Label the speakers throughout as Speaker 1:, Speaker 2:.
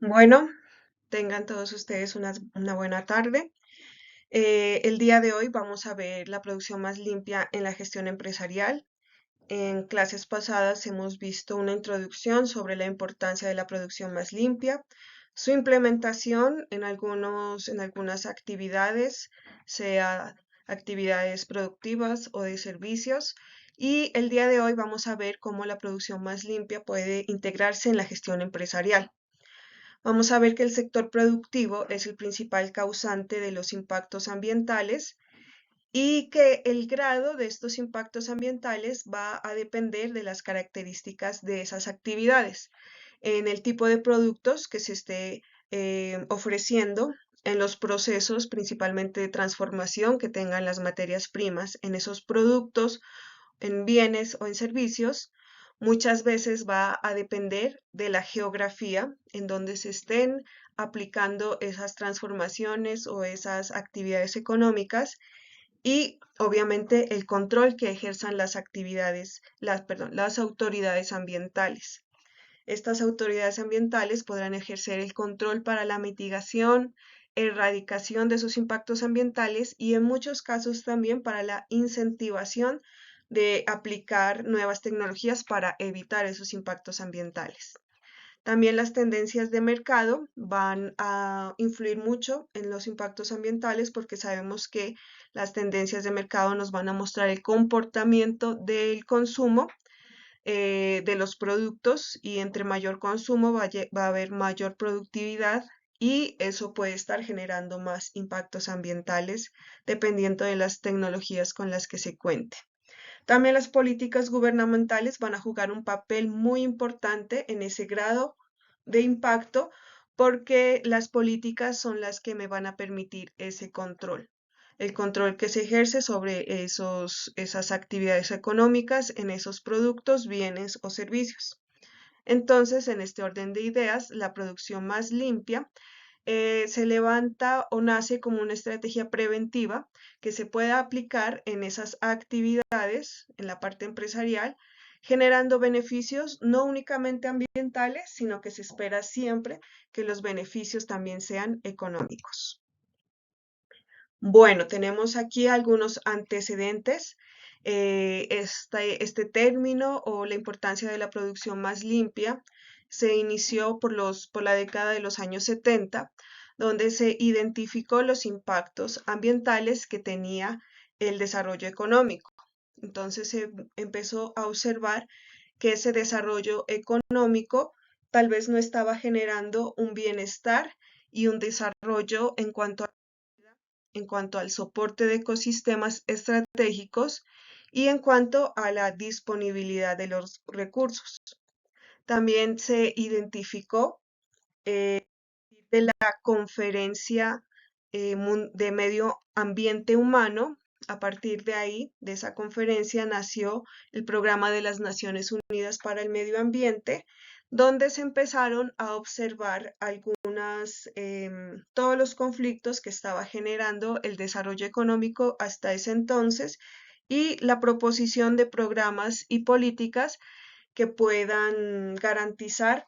Speaker 1: Bueno, tengan todos ustedes una buena tarde. El día de hoy vamos a ver la producción más limpia en la gestión empresarial. En clases pasadas hemos visto una introducción sobre la importancia de la producción más limpia, su implementación en algunas actividades, sea actividades productivas o de servicios. Y el día de hoy vamos a ver cómo la producción más limpia puede integrarse en la gestión empresarial. Vamos a ver que el sector productivo es el principal causante de los impactos ambientales y que el grado de estos impactos ambientales va a depender de las características de esas actividades, en el tipo de productos que se esté ofreciendo, en los procesos principalmente de transformación que tengan las materias primas en esos productos, en bienes o en servicios. Muchas veces va a depender de la geografía en donde se estén aplicando esas transformaciones o esas actividades económicas y obviamente el control que ejerzan las autoridades ambientales. Estas autoridades ambientales podrán ejercer el control para la mitigación, erradicación de sus impactos ambientales y en muchos casos también para la incentivación de aplicar nuevas tecnologías para evitar esos impactos ambientales. También las tendencias de mercado van a influir mucho en los impactos ambientales porque sabemos que las tendencias de mercado nos van a mostrar el comportamiento del consumo de los productos y entre mayor consumo va a haber mayor productividad y eso puede estar generando más impactos ambientales dependiendo de las tecnologías con las que se cuente. También las políticas gubernamentales van a jugar un papel muy importante en ese grado de impacto porque las políticas son las que me van a permitir ese control. El control que se ejerce sobre esas actividades económicas en esos productos, bienes o servicios. Entonces, en este orden de ideas, la producción más limpia se levanta o nace como una estrategia preventiva que se pueda aplicar en esas actividades, en la parte empresarial, generando beneficios no únicamente ambientales, sino que se espera siempre que los beneficios también sean económicos. Bueno, tenemos aquí algunos antecedentes. Este término o la importancia de la producción más limpia se inició por la década de los años 70, donde se identificó los impactos ambientales que tenía el desarrollo económico. Entonces se empezó a observar que ese desarrollo económico tal vez no estaba generando un bienestar y un desarrollo en cuanto al soporte de ecosistemas estratégicos y en cuanto a la disponibilidad de los recursos. También se identificó de la Conferencia de Medio Ambiente Humano. A partir de ahí, de esa conferencia, nació el Programa de las Naciones Unidas para el Medio Ambiente, donde se empezaron a observar todos los conflictos que estaba generando el desarrollo económico hasta ese entonces y la proposición de programas y políticas que puedan garantizar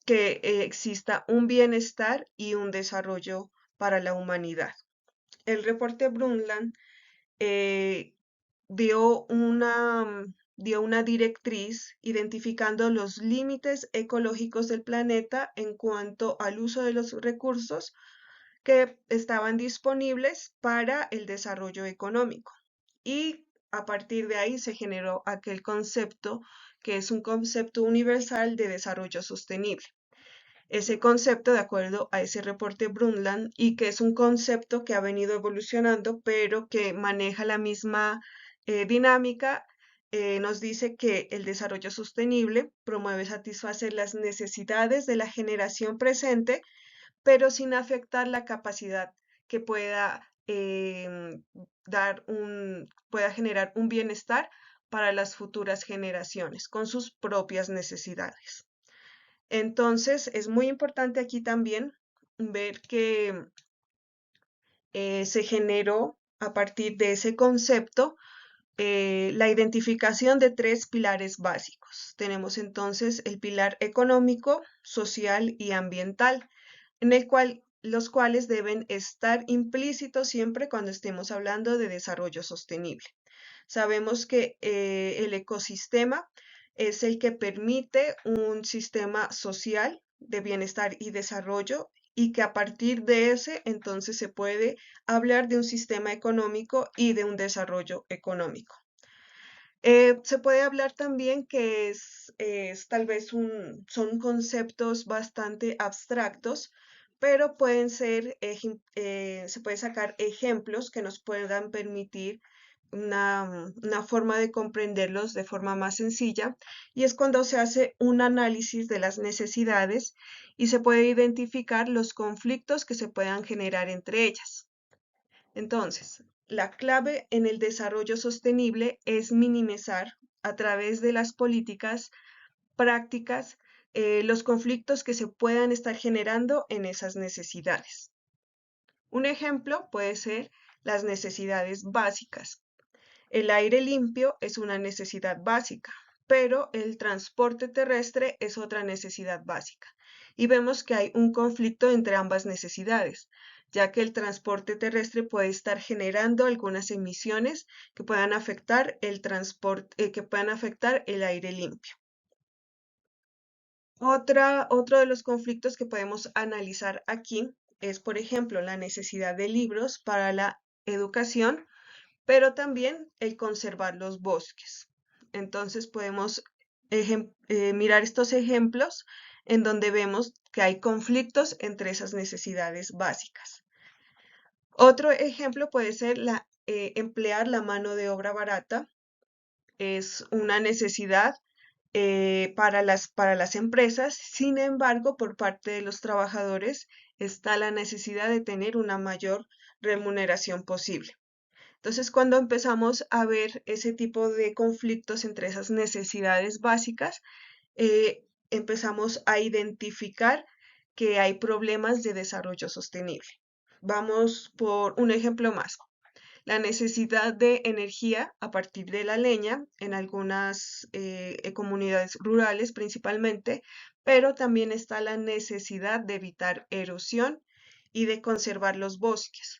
Speaker 1: que exista un bienestar y un desarrollo para la humanidad. El reporte Brundtland eh, dio una directriz identificando los límites ecológicos del planeta en cuanto al uso de los recursos que estaban disponibles para el desarrollo económico. Y a partir de ahí se generó aquel concepto que es un concepto universal de desarrollo sostenible. Ese concepto, de acuerdo a ese reporte Brundtland, y que es un concepto que ha venido evolucionando, pero que maneja la misma dinámica, nos dice que el desarrollo sostenible promueve satisfacer las necesidades de la generación presente pero sin afectar la capacidad que pueda pueda generar un bienestar para las futuras generaciones con sus propias necesidades. Entonces, es muy importante aquí también ver que se generó a partir de ese concepto la identificación de tres pilares básicos. Tenemos entonces el pilar económico, social y ambiental, en el cual los cuales deben estar implícitos siempre cuando estemos hablando de desarrollo sostenible. Sabemos que el ecosistema es el que permite un sistema social de bienestar y desarrollo y que a partir de ese entonces se puede hablar de un sistema económico y de un desarrollo económico. Se puede hablar también que es tal vez son conceptos bastante abstractos, pero pueden ser, se puede sacar ejemplos que nos puedan permitir una forma de comprenderlos de forma más sencilla, y es cuando se hace un análisis de las necesidades y se puede identificar los conflictos que se puedan generar entre ellas. Entonces, la clave en el desarrollo sostenible es minimizar a través de las políticas prácticas los conflictos que se puedan estar generando en esas necesidades. Un ejemplo puede ser las necesidades básicas. El aire limpio es una necesidad básica, pero el transporte terrestre es otra necesidad básica. Y vemos que hay un conflicto entre ambas necesidades, ya que el transporte terrestre puede estar generando algunas emisiones que puedan afectar el transporte, que puedan afectar el aire limpio. Otro de los conflictos que podemos analizar aquí es, por ejemplo, la necesidad de libros para la educación, pero también el conservar los bosques. Entonces podemos mirar estos ejemplos en donde vemos que hay conflictos entre esas necesidades básicas. Otro ejemplo puede ser emplear la mano de obra barata. Es una necesidad para las empresas. Sin embargo, por parte de los trabajadores está la necesidad de tener una mayor remuneración posible. Entonces, cuando empezamos a ver ese tipo de conflictos entre esas necesidades básicas, empezamos a identificar que hay problemas de desarrollo sostenible. Vamos por un ejemplo más. La necesidad de energía a partir de la leña en algunas comunidades rurales principalmente, pero también está la necesidad de evitar erosión y de conservar los bosques.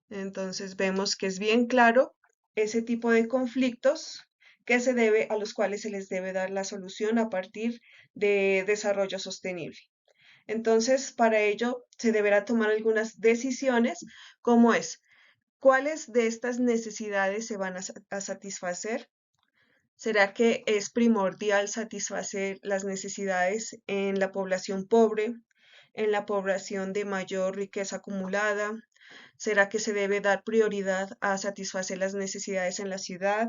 Speaker 1: Entonces vemos que es bien claro ese tipo de conflictos a los cuales se les debe dar la solución a partir de desarrollo sostenible. Entonces, para ello se deberá tomar algunas decisiones, como es, ¿cuáles de estas necesidades se van a satisfacer? ¿Será que es primordial satisfacer las necesidades en la población pobre, en la población de mayor riqueza acumulada? ¿Será que se debe dar prioridad a satisfacer las necesidades en la ciudad,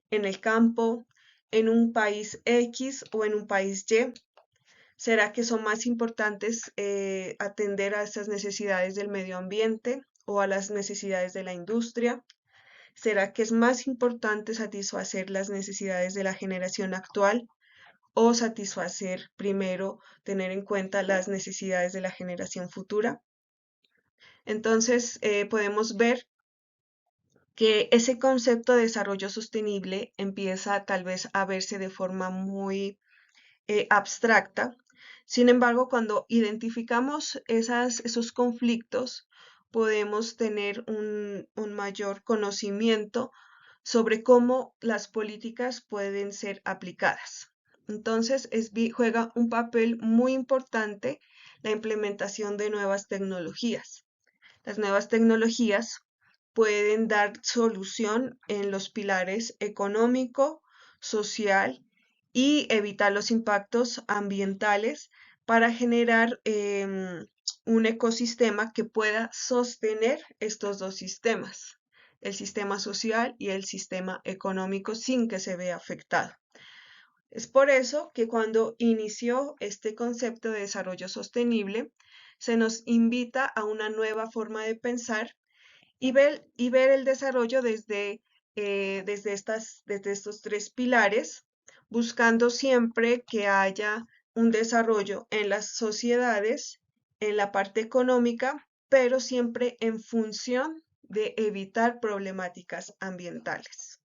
Speaker 1: en el campo, en un país X o en un país Y? ¿Será que son más importantes atender a estas necesidades del medio ambiente o a las necesidades de la industria? ¿Será que es más importante satisfacer las necesidades de la generación actual o satisfacer primero, tener en cuenta las necesidades de la generación futura? Entonces, podemos ver que ese concepto de desarrollo sostenible empieza tal vez a verse de forma muy abstracta. Sin embargo, cuando identificamos esos conflictos, podemos tener un mayor conocimiento sobre cómo las políticas pueden ser aplicadas. Entonces, juega un papel muy importante la implementación de nuevas tecnologías. Las nuevas tecnologías pueden dar solución en los pilares económico, social y evitar los impactos ambientales para generar un ecosistema que pueda sostener estos dos sistemas, el sistema social y el sistema económico, sin que se vea afectado. Es por eso que cuando inició este concepto de desarrollo sostenible, se nos invita a una nueva forma de pensar y ver el desarrollo desde estos tres pilares, buscando siempre que haya un desarrollo en las sociedades, en la parte económica, pero siempre en función de evitar problemáticas ambientales.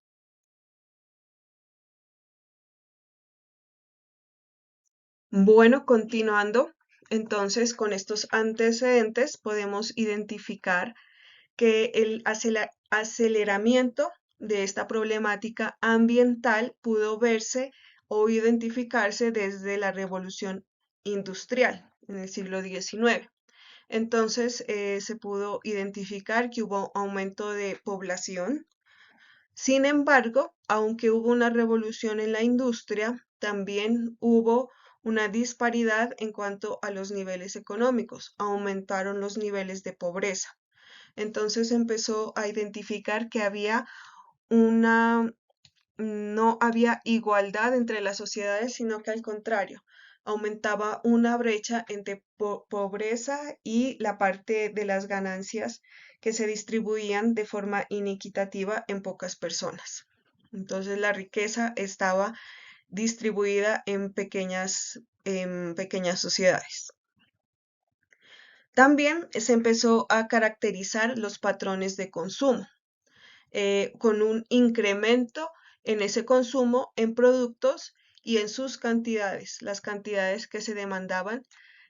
Speaker 1: Bueno, continuando, entonces con estos antecedentes podemos identificar que el aceleramiento de esta problemática ambiental pudo verse o identificarse desde la revolución industrial en el siglo XIX. Entonces se pudo identificar que hubo aumento de población. Sin embargo, aunque hubo una revolución en la industria, también hubo una disparidad en cuanto a los niveles económicos. Aumentaron los niveles de pobreza. Entonces empezó a identificar que una, no había igualdad entre las sociedades, sino que al contrario, aumentaba una brecha entre pobreza y la parte de las ganancias que se distribuían de forma inequitativa en pocas personas. Entonces la riqueza estaba distribuida en pequeñas sociedades. También se empezó a caracterizar los patrones de consumo, con un incremento en ese consumo en productos y en sus cantidades, las cantidades que se demandaban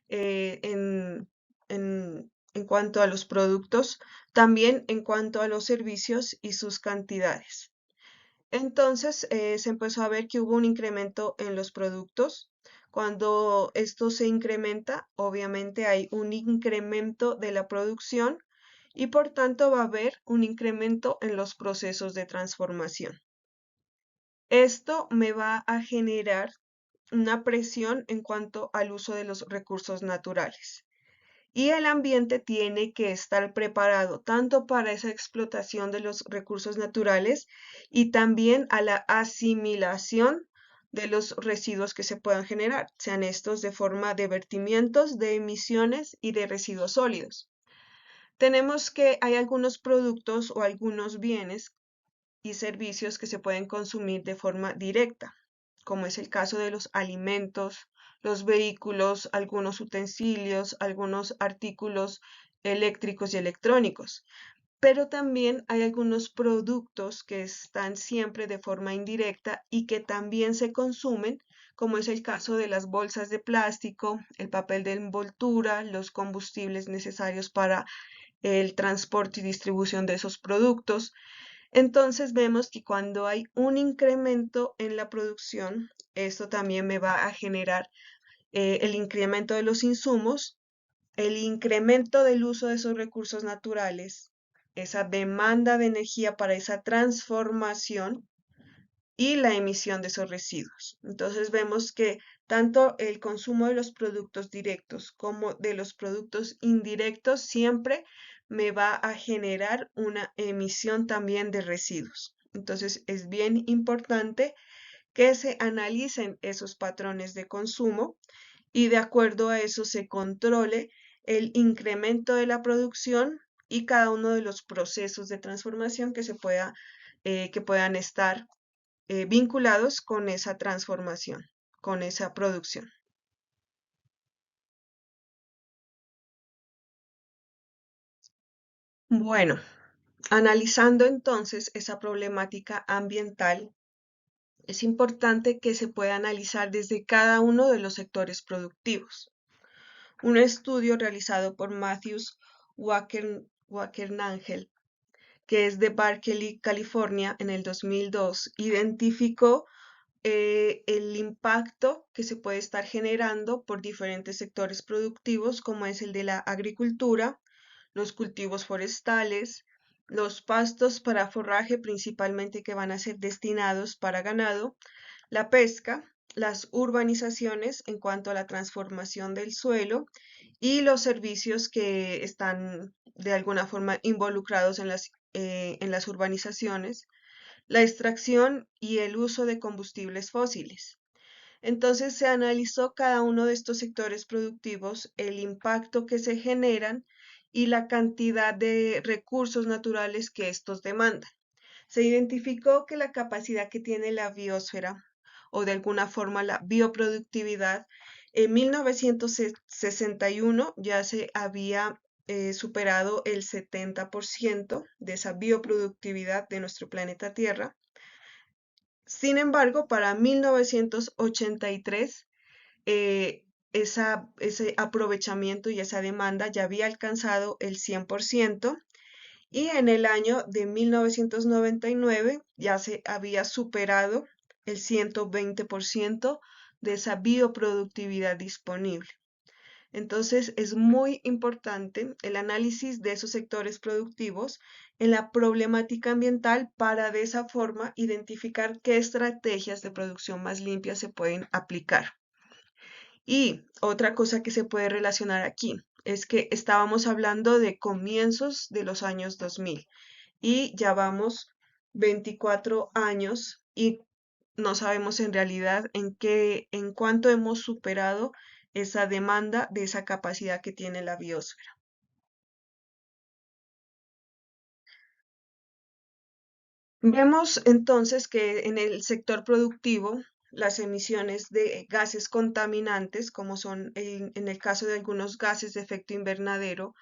Speaker 1: eh, en, en cuanto a los productos, también en cuanto a los servicios y sus cantidades. Entonces se empezó a ver que hubo un incremento en los productos. Cuando esto se incrementa, obviamente hay un incremento de la producción y por tanto va a haber un incremento en los procesos de transformación. Esto me va a generar una presión en cuanto al uso de los recursos naturales. Y el ambiente tiene que estar preparado tanto para esa explotación de los recursos naturales y también a la asimilación de los residuos que se puedan generar, sean estos de forma de vertimientos, de emisiones y de residuos sólidos. Tenemos que hay algunos productos o algunos bienes y servicios que se pueden consumir de forma directa, como es el caso de los alimentos, los vehículos, algunos utensilios, algunos artículos eléctricos y electrónicos. Pero también hay algunos productos que están siempre de forma indirecta y que también se consumen, como es el caso de las bolsas de plástico, el papel de envoltura, los combustibles necesarios para el transporte y distribución de esos productos. Entonces vemos que cuando hay un incremento en la producción, esto también me va a generar el incremento de los insumos, el incremento del uso de esos recursos naturales, esa demanda de energía para esa transformación y la emisión de esos residuos. Entonces vemos que tanto el consumo de los productos directos como de los productos indirectos siempre me va a generar una emisión también de residuos. Entonces es bien importante que se analicen esos patrones de consumo y de acuerdo a eso se controle el incremento de la producción y cada uno de los procesos de transformación que puedan estar vinculados con esa transformación, con esa producción. Bueno, analizando entonces esa problemática ambiental, es importante que se pueda analizar desde cada uno de los sectores productivos. Un estudio realizado por Matthews Wackernagel, que es de Berkeley, California, en el 2002, identificó el impacto que se puede estar generando por diferentes sectores productivos, como es el de la agricultura, los cultivos forestales, los pastos para forraje principalmente que van a ser destinados para ganado, la pesca, las urbanizaciones en cuanto a la transformación del suelo y los servicios que están de alguna forma involucrados en las urbanizaciones, la extracción y el uso de combustibles fósiles. Entonces se analizó cada uno de estos sectores productivos, el impacto que se generan y la cantidad de recursos naturales que estos demandan. Se identificó que la capacidad que tiene la biosfera o de alguna forma la bioproductividad en 1961 ya se había superado el 70% de esa bioproductividad de nuestro planeta Tierra. Sin embargo, para 1983 ese aprovechamiento y esa demanda ya había alcanzado el 100% y en el año de 1999 ya se había superado el 120% de esa bioproductividad disponible. Entonces, es muy importante el análisis de esos sectores productivos en la problemática ambiental para de esa forma identificar qué estrategias de producción más limpias se pueden aplicar. Y otra cosa que se puede relacionar aquí es que estábamos hablando de comienzos de los años 2000 y ya vamos 24 años y no sabemos en realidad en cuánto hemos superado esa demanda de esa capacidad que tiene la biosfera. Vemos entonces que en el sector productivo las emisiones de gases contaminantes, como son en el caso de algunos gases de efecto invernadero,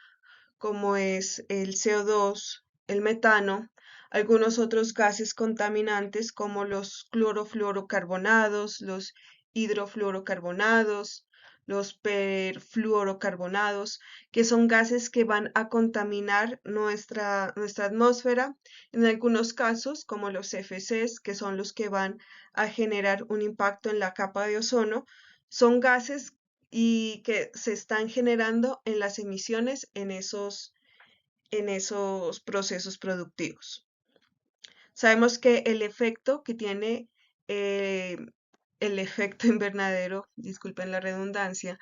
Speaker 1: como es el CO2, el metano, algunos otros gases contaminantes como los clorofluorocarbonados, los hidrofluorocarbonados, los perfluorocarbonados, que son gases que van a contaminar nuestra atmósfera, en algunos casos como los CFCs, que son los que van a generar un impacto en la capa de ozono, son gases y que se están generando en las emisiones en esos procesos productivos. Sabemos que el efecto que tiene eh, el efecto invernadero, disculpen la redundancia,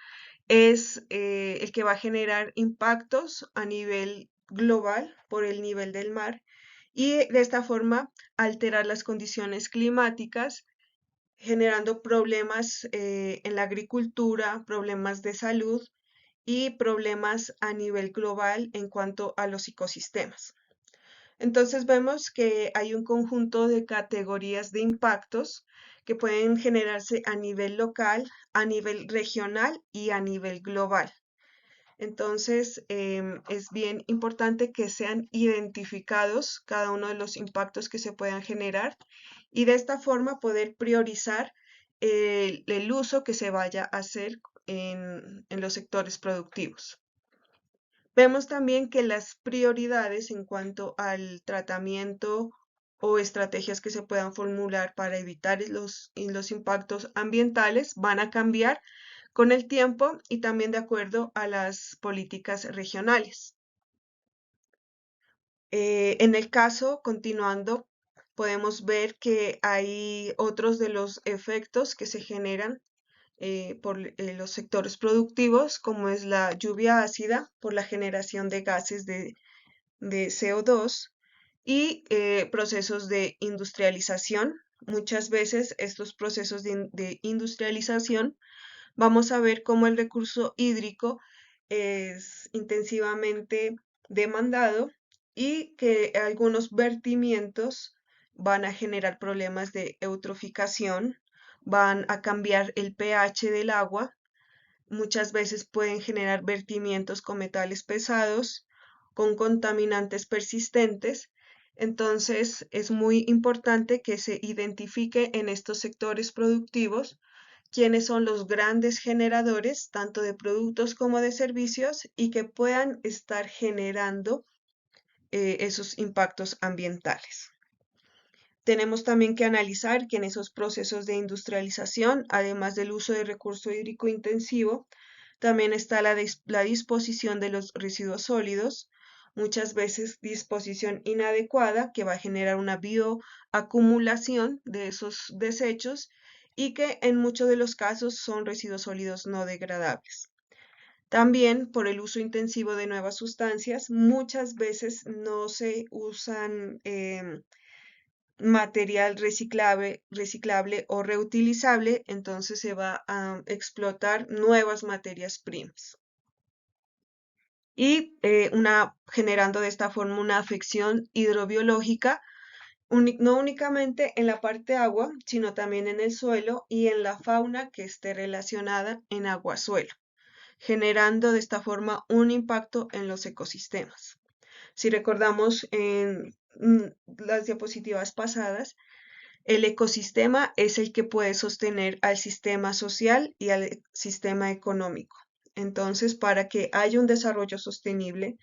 Speaker 1: es el que va a generar impactos a nivel global por el nivel del mar y de esta forma alterar las condiciones climáticas generando problemas en la agricultura, problemas de salud y problemas a nivel global en cuanto a los ecosistemas. Entonces vemos que hay un conjunto de categorías de impactos que pueden generarse a nivel local, a nivel regional y a nivel global. Entonces, es bien importante que sean identificados cada uno de los impactos que se puedan generar y de esta forma poder priorizar el uso que se vaya a hacer en los sectores productivos. Vemos también que las prioridades en cuanto al tratamiento o estrategias que se puedan formular para evitar los impactos ambientales van a cambiar con el tiempo y también de acuerdo a las políticas regionales. En el caso, continuando, podemos ver que hay otros de los efectos que se generan por los sectores productivos, como es la lluvia ácida por la generación de gases de CO2 y procesos de industrialización. Muchas veces estos procesos de industrialización vamos a ver cómo el recurso hídrico es intensivamente demandado y que algunos vertimientos van a generar problemas de eutroficación, van a cambiar el pH del agua, muchas veces pueden generar vertimientos con metales pesados, con contaminantes persistentes. Entonces, es muy importante que se identifique en estos sectores productivos quiénes son los grandes generadores, tanto de productos como de servicios, y que puedan estar generando esos impactos ambientales. Tenemos también que analizar que en esos procesos de industrialización, además del uso de recurso hídrico intensivo, también está la disposición de los residuos sólidos, muchas veces disposición inadecuada que va a generar una bioacumulación de esos desechos y que en muchos de los casos son residuos sólidos no degradables. También por el uso intensivo de nuevas sustancias, muchas veces no se usan material reciclable o reutilizable, entonces se va a explotar nuevas materias primas y generando de esta forma una afección hidrobiológica, no únicamente en la parte agua, sino también en el suelo y en la fauna que esté relacionada en agua-suelo, generando de esta forma un impacto en los ecosistemas. Si recordamos en las diapositivas pasadas, El ecosistema es el que puede sostener al sistema social y al sistema económico. Entonces, para que haya un desarrollo sostenible,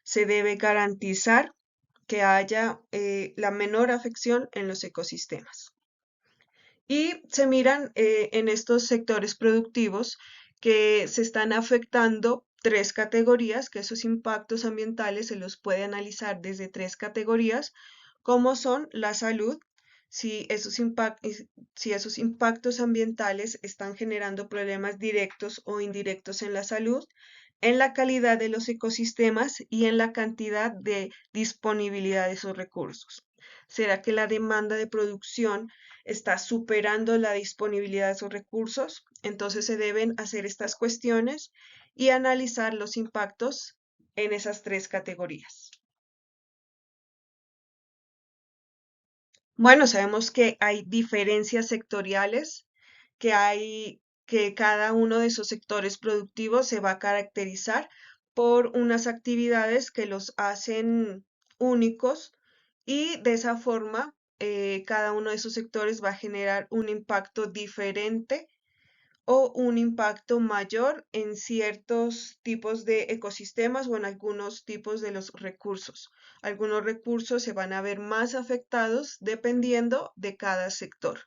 Speaker 1: se debe garantizar que haya la menor afección en los ecosistemas. Y se miran en estos sectores productivos que se están afectando tres categorías, que esos impactos ambientales se los puede analizar desde tres categorías, como son la salud, si esos impactos ambientales están generando problemas directos o indirectos en la salud, en la calidad de los ecosistemas y en la cantidad de disponibilidad de esos recursos. ¿Será que la demanda de producción está superando la disponibilidad de esos recursos? Entonces se deben hacer estas cuestiones y analizar los impactos en esas tres categorías. Bueno, sabemos que hay diferencias sectoriales, que cada uno de esos sectores productivos se va a caracterizar por unas actividades que los hacen únicos y de esa forma cada uno de esos sectores va a generar un impacto diferente o un impacto mayor en ciertos tipos de ecosistemas o en algunos tipos de los recursos. Algunos recursos se van a ver más afectados dependiendo de cada sector.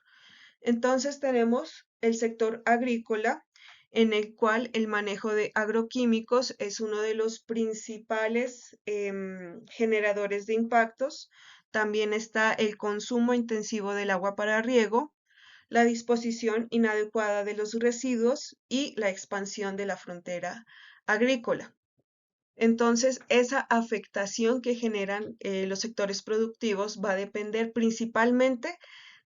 Speaker 1: Entonces tenemos el sector agrícola, en el cual el manejo de agroquímicos es uno de los principales generadores de impactos. También está el consumo intensivo del agua para riego, la disposición inadecuada de los residuos y la expansión de la frontera agrícola. Entonces, esa afectación que generan los sectores productivos va a depender principalmente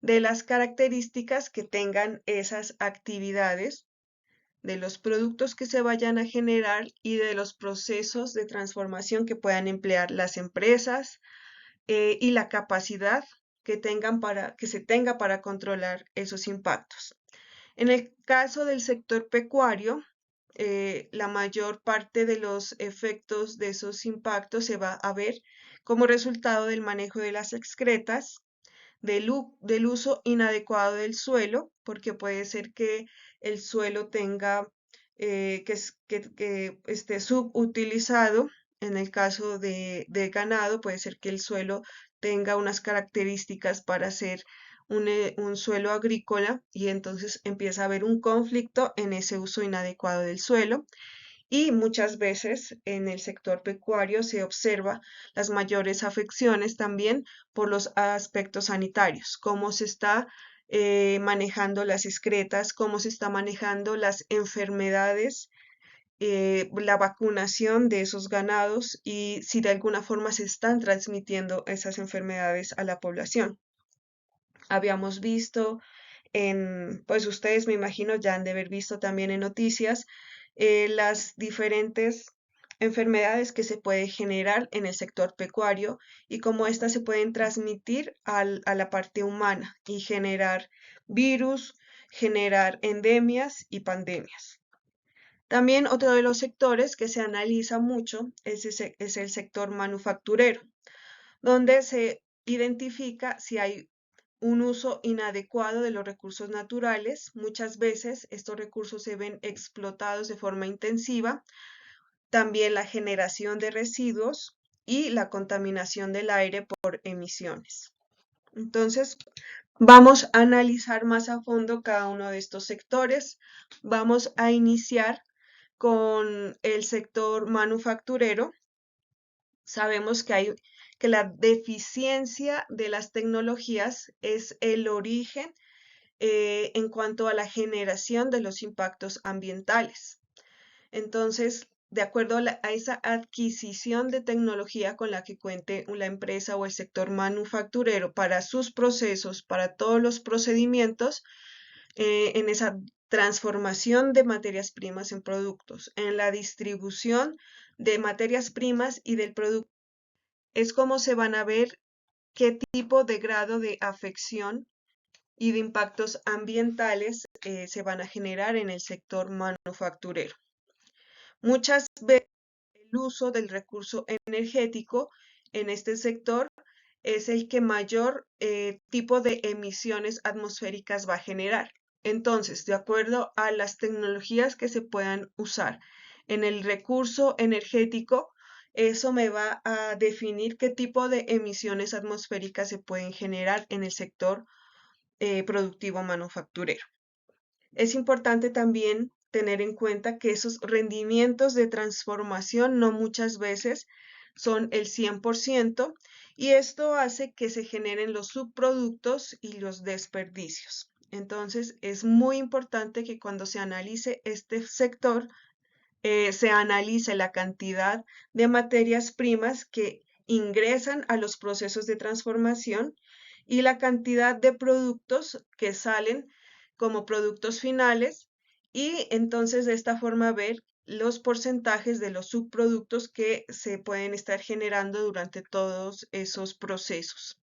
Speaker 1: de las características que tengan esas actividades, de los productos que se vayan a generar y de los procesos de transformación que puedan emplear las empresas, y la capacidad que se tenga para controlar esos impactos. En el caso del sector pecuario, la mayor parte de los efectos de esos impactos se va a ver como resultado del manejo de las excretas, del uso inadecuado del suelo, porque puede ser que el suelo tenga, que esté subutilizado. En el caso de ganado, puede ser que el suelo tenga unas características para ser un suelo agrícola y entonces empieza a haber un conflicto en ese uso inadecuado del suelo. Y muchas veces en el sector pecuario se observa las mayores afecciones también por los aspectos sanitarios, cómo se está manejando las excretas, cómo se está manejando las enfermedades, la vacunación de esos ganados y si de alguna forma se están transmitiendo esas enfermedades a la población. Habíamos visto pues ustedes me imagino ya han de haber visto también en noticias las diferentes enfermedades que se pueden generar en el sector pecuario y cómo éstas se pueden transmitir a la parte humana y generar virus, generar endemias y pandemias. También otro de los sectores que se analiza mucho es el sector manufacturero, donde se identifica si hay un uso inadecuado de los recursos naturales. Muchas veces estos recursos se ven explotados de forma intensiva. También la generación de residuos y la contaminación del aire por emisiones. Entonces, vamos a analizar más a fondo cada uno de estos sectores. Vamos a iniciar con el sector manufacturero. Sabemos que la deficiencia de las tecnologías es el origen en cuanto a la generación de los impactos ambientales. Entonces, de acuerdo a esa adquisición de tecnología con la que cuente la empresa o el sector manufacturero para sus procesos, para todos los procedimientos, en esa transformación de materias primas en productos, en la distribución de materias primas y del producto, es como se van a ver qué tipo de grado de afección y de impactos ambientales se van a generar en el sector manufacturero. Muchas veces el uso del recurso energético en este sector es el que mayor tipo de emisiones atmosféricas va a generar. Entonces, de acuerdo a las tecnologías que se puedan usar en el recurso energético, eso me va a definir qué tipo de emisiones atmosféricas se pueden generar en el sector productivo manufacturero. Es importante también tener en cuenta que esos rendimientos de transformación no muchas veces son el 100% y esto hace que se generen los subproductos y los desperdicios. Entonces, es muy importante que cuando se analice este sector, se analice la cantidad de materias primas que ingresan a los procesos de transformación y la cantidad de productos que salen como productos finales y entonces de esta forma ver los porcentajes de los subproductos que se pueden estar generando durante todos esos procesos.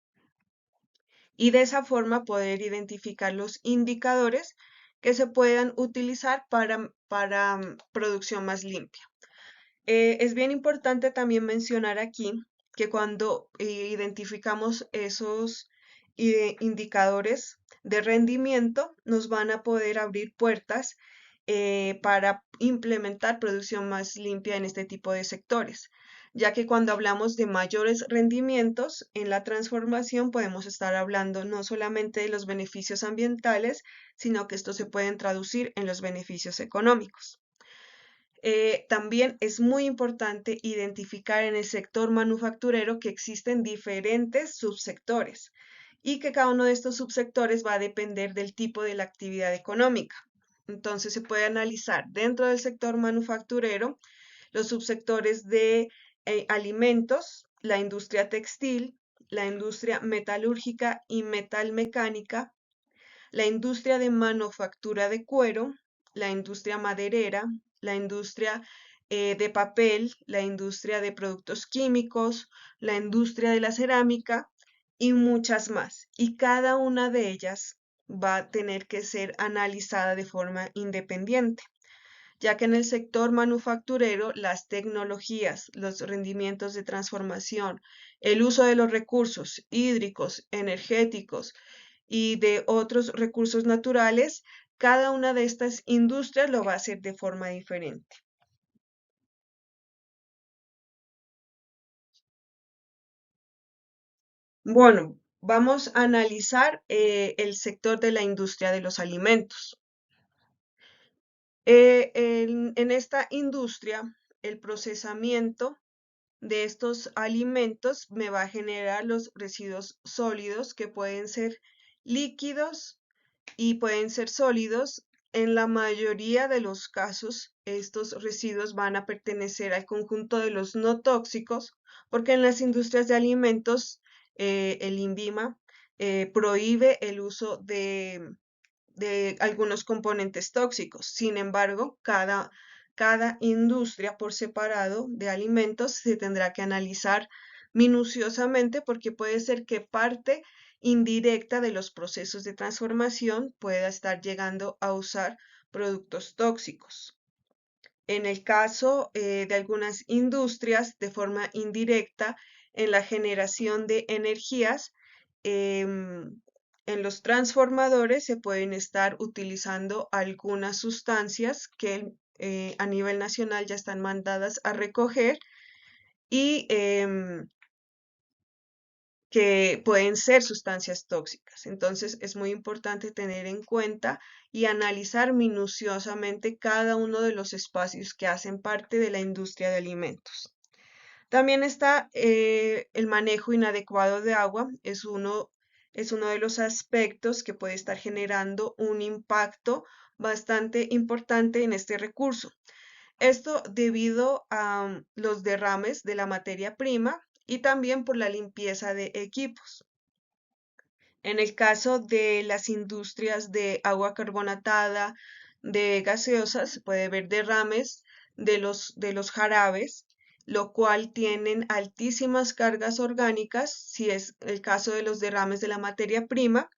Speaker 1: Y de esa forma poder identificar los indicadores que se puedan utilizar para producción más limpia. Es bien importante también mencionar aquí que cuando identificamos esos indicadores de rendimiento, nos van a poder abrir puertas para implementar producción más limpia en este tipo de sectores, ya que cuando hablamos de mayores rendimientos en la transformación podemos estar hablando no solamente de los beneficios ambientales, sino que esto se pueden traducir en los beneficios económicos. También es muy importante identificar en el sector manufacturero que existen diferentes subsectores y que cada uno de estos subsectores va a depender del tipo de la actividad económica. Entonces se puede analizar dentro del sector manufacturero los subsectores de alimentos, la industria textil, la industria metalúrgica y metalmecánica, la industria de manufactura de cuero, la industria maderera, la industria de papel, la industria de productos químicos, la industria de la cerámica y muchas más. Y cada una de ellas va a tener que ser analizada de forma independiente, ya que en el sector manufacturero las tecnologías, los rendimientos de transformación, el uso de los recursos hídricos, energéticos y de otros recursos naturales, cada una de estas industrias lo va a hacer de forma diferente. Bueno, vamos a analizar el sector de la industria de los alimentos. En esta industria, el procesamiento de estos alimentos me va a generar los residuos sólidos que pueden ser líquidos y pueden ser sólidos. En la mayoría de los casos, estos residuos van a pertenecer al conjunto de los no tóxicos, porque en las industrias de alimentos, el INVIMA prohíbe el uso de algunos componentes tóxicos. Sin embargo, cada industria por separado de alimentos se tendrá que analizar minuciosamente porque puede ser que parte indirecta de los procesos de transformación pueda estar llegando a usar productos tóxicos. En el caso de algunas industrias, de forma indirecta, en la generación de energías, en los transformadores se pueden estar utilizando algunas sustancias que a nivel nacional ya están mandadas a recoger y que pueden ser sustancias tóxicas. Entonces es muy importante tener en cuenta y analizar minuciosamente cada uno de los espacios que hacen parte de la industria de alimentos. También está el manejo inadecuado de agua, es uno de los aspectos que puede estar generando un impacto bastante importante en este recurso. Esto debido a los derrames de la materia prima y también por la limpieza de equipos. En el caso de las industrias de agua carbonatada, de gaseosas, se puede ver derrames de los jarabes, lo cual tienen altísimas cargas orgánicas, si es el caso de los derrames de la materia prima,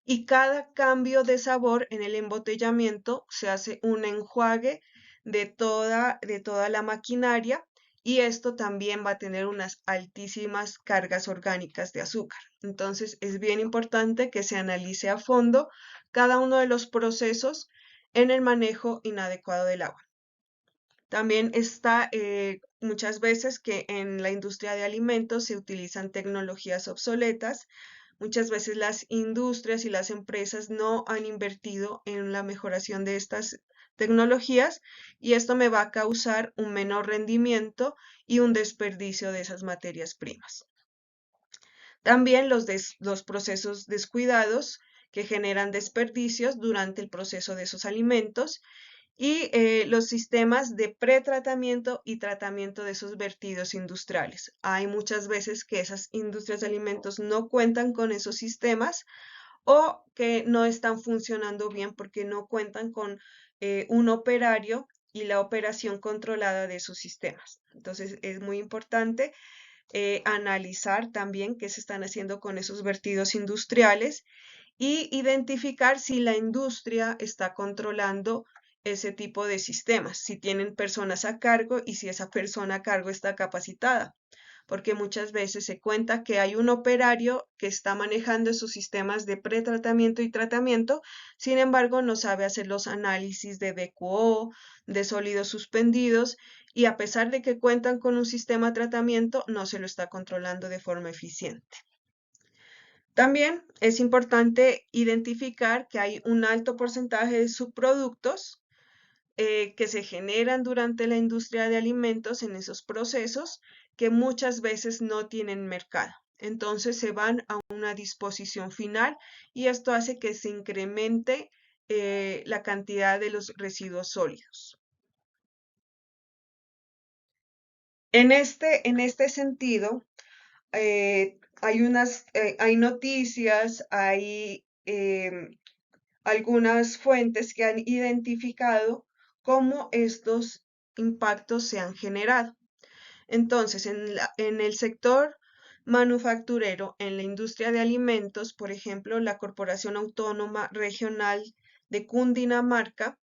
Speaker 1: y cada cambio de sabor en el embotellamiento se hace un enjuague de toda la maquinaria y esto también va a tener unas altísimas cargas orgánicas de azúcar. Entonces es bien importante que se analice a fondo cada uno de los procesos en el manejo inadecuado del agua. También está muchas veces que en la industria de alimentos se utilizan tecnologías obsoletas. Muchas veces las industrias y las empresas no han invertido en la mejoración de estas tecnologías y esto me va a causar un menor rendimiento y un desperdicio de esas materias primas. También los procesos descuidados que generan desperdicios durante el proceso de esos alimentos y los sistemas de pretratamiento y tratamiento de esos vertidos industriales. Hay muchas veces que esas industrias de alimentos no cuentan con esos sistemas o que no están funcionando bien porque no cuentan con un operario y la operación controlada de sus sistemas. Entonces es muy importante analizar también qué se están haciendo con esos vertidos industriales y identificar si la industria está controlando ese tipo de sistemas, si tienen personas a cargo y si esa persona a cargo está capacitada, porque muchas veces se cuenta que hay un operario que está manejando esos sistemas de pretratamiento y tratamiento, sin embargo no sabe hacer los análisis de DQO, de sólidos suspendidos, y a pesar de que cuentan con un sistema de tratamiento, no se lo está controlando de forma eficiente. También es importante identificar que hay un alto porcentaje de subproductos que se generan durante la industria de alimentos en esos procesos que muchas veces no tienen mercado. Entonces se van a una disposición final y esto hace que se incremente la cantidad de los residuos sólidos. En este sentido, hay noticias, hay algunas fuentes que han identificado cómo estos impactos se han generado. Entonces, en el sector manufacturero, en la industria de alimentos, por ejemplo, la Corporación Autónoma Regional de Cundinamarca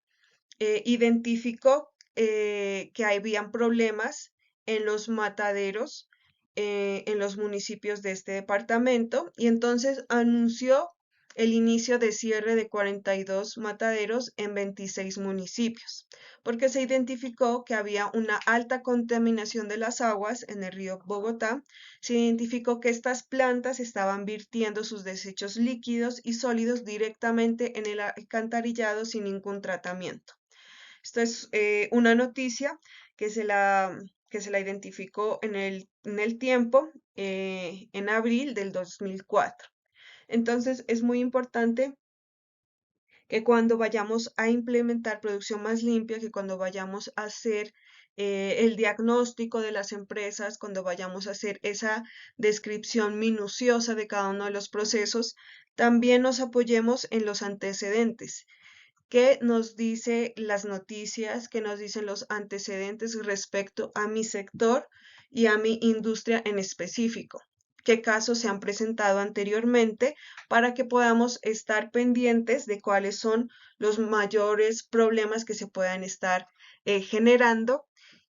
Speaker 1: identificó que habían problemas en los mataderos en los municipios de este departamento y entonces anunció el inicio de cierre de 42 mataderos en 26 municipios, porque se identificó que había una alta contaminación de las aguas en el río Bogotá. Se identificó que estas plantas estaban virtiendo sus desechos líquidos y sólidos directamente en el alcantarillado sin ningún tratamiento. Esta es una noticia que se la identificó en el tiempo, en abril del 2004. Entonces, es muy importante que cuando vayamos a implementar producción más limpia, que cuando vayamos a hacer el diagnóstico de las empresas, cuando vayamos a hacer esa descripción minuciosa de cada uno de los procesos, también nos apoyemos en los antecedentes. ¿Qué nos dice las noticias? ¿Qué nos dicen los antecedentes respecto a mi sector y a mi industria en específico? ¿Qué casos se han presentado anteriormente para que podamos estar pendientes de cuáles son los mayores problemas que se puedan estar generando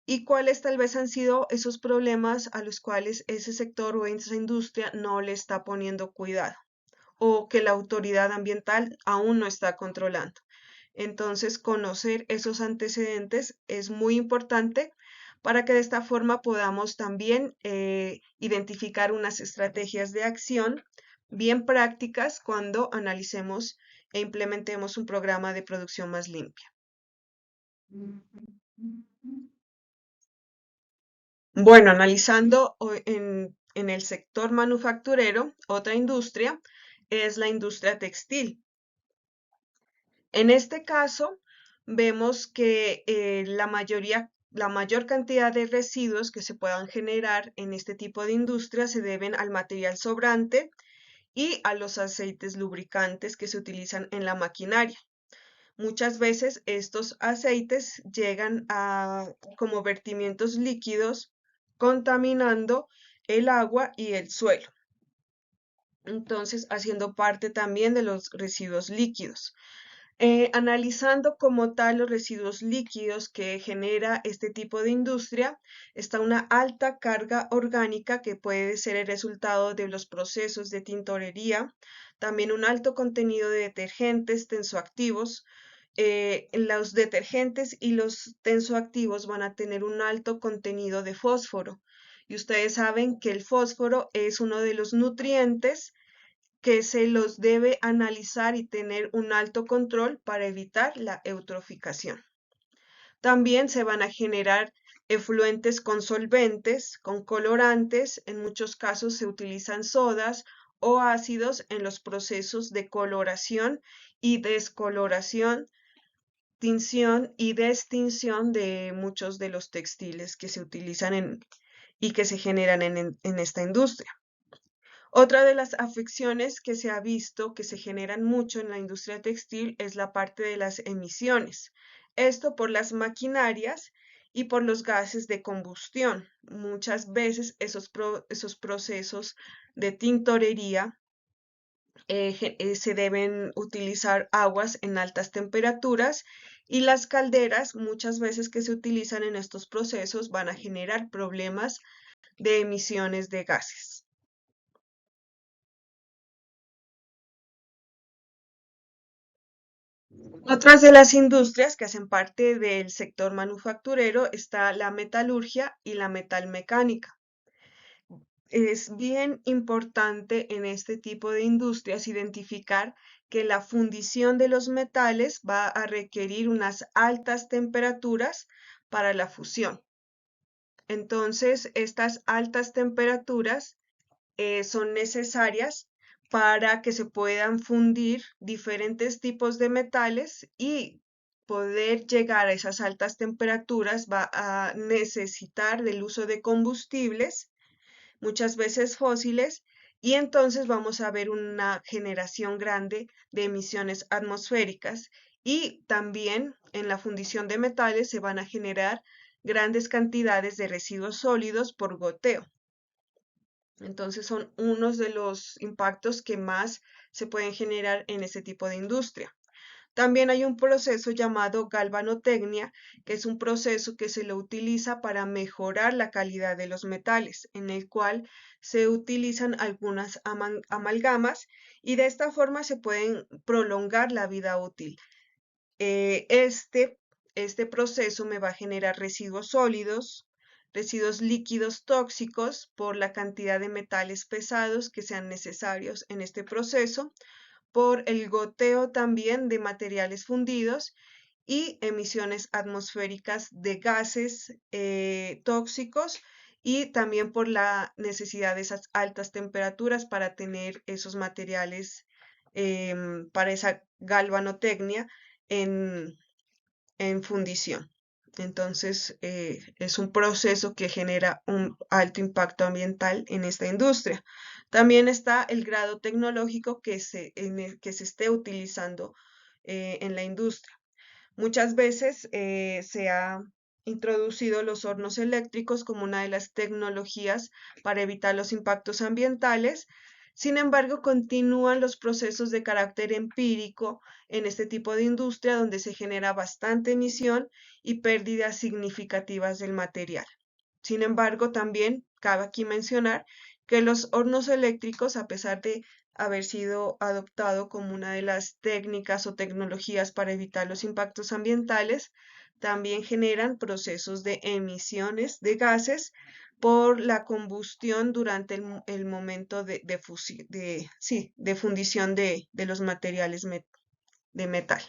Speaker 1: y cuáles tal vez han sido esos problemas a los cuales ese sector o esa industria no le está poniendo cuidado o que la autoridad ambiental aún no está controlando? Entonces, conocer esos antecedentes es muy importante para que de esta forma podamos también identificar unas estrategias de acción bien prácticas cuando analicemos e implementemos un programa de producción más limpia. Bueno, analizando en el sector manufacturero, otra industria es la industria textil. En este caso, vemos que la mayor cantidad de residuos que se puedan generar en este tipo de industria se deben al material sobrante y a los aceites lubricantes que se utilizan en la maquinaria. Muchas veces estos aceites llegan como vertimientos líquidos, contaminando el agua y el suelo. Entonces, haciendo parte también de los residuos líquidos. Analizando como tal los residuos líquidos que genera este tipo de industria, está una alta carga orgánica que puede ser el resultado de los procesos de tintorería, también un alto contenido de detergentes tensoactivos. Los detergentes y los tensoactivos van a tener un alto contenido de fósforo. Y ustedes saben que el fósforo es uno de los nutrientes que se los debe analizar y tener un alto control para evitar la eutroficación. También se van a generar efluentes con solventes, con colorantes, en muchos casos se utilizan sodas o ácidos en los procesos de coloración y descoloración, tinción y distinción de muchos de los textiles que se utilizan y que se generan en esta industria. Otra de las afecciones que se ha visto que se generan mucho en la industria textil es la parte de las emisiones. Esto por las maquinarias y por los gases de combustión. Muchas veces esos procesos de tintorería se deben utilizar aguas en altas temperaturas y las calderas muchas veces que se utilizan en estos procesos van a generar problemas de emisiones de gases. Otras de las industrias que hacen parte del sector manufacturero está la metalurgia y la metalmecánica. Es bien importante en este tipo de industrias identificar que la fundición de los metales va a requerir unas altas temperaturas para la fusión. Entonces, estas altas temperaturas son necesarias para que se puedan fundir diferentes tipos de metales y poder llegar a esas altas temperaturas va a necesitar del uso de combustibles, muchas veces fósiles, y entonces vamos a ver una generación grande de emisiones atmosféricas y también en la fundición de metales se van a generar grandes cantidades de residuos sólidos por goteo. Entonces son unos de los impactos que más se pueden generar en ese tipo de industria. También hay un proceso llamado galvanotecnia, que es un proceso que se lo utiliza para mejorar la calidad de los metales, en el cual se utilizan algunas amalgamas y de esta forma se pueden prolongar la vida útil. Este proceso me va a generar residuos sólidos, residuos líquidos tóxicos por la cantidad de metales pesados que sean necesarios en este proceso, por el goteo también de materiales fundidos y emisiones atmosféricas de gases tóxicos y también por la necesidad de esas altas temperaturas para tener esos materiales para esa galvanotecnia en, en fundición. Entonces, es un proceso que genera un alto impacto ambiental en esta industria. También está el grado tecnológico que se esté utilizando en la industria. Muchas veces se ha introducido los hornos eléctricos como una de las tecnologías para evitar los impactos ambientales. Sin embargo, continúan los procesos de carácter empírico en este tipo de industria donde se genera bastante emisión y pérdidas significativas del material. Sin embargo, también cabe aquí mencionar que los hornos eléctricos, a pesar de haber sido adoptado como una de las técnicas o tecnologías para evitar los impactos ambientales, también generan procesos de emisiones de gases por la combustión durante el momento de fundición de los materiales de metal.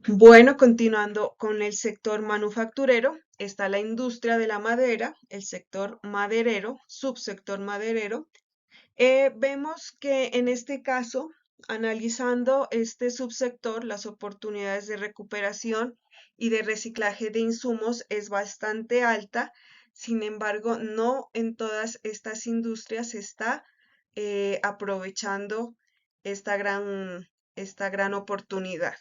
Speaker 1: Bueno, continuando con el sector manufacturero, está la industria de la madera, el sector maderero, subsector maderero. Vemos que en este caso, analizando este subsector, las oportunidades de recuperación y de reciclaje de insumos es bastante alta. Sin embargo, no en todas estas industrias se está aprovechando esta gran oportunidad.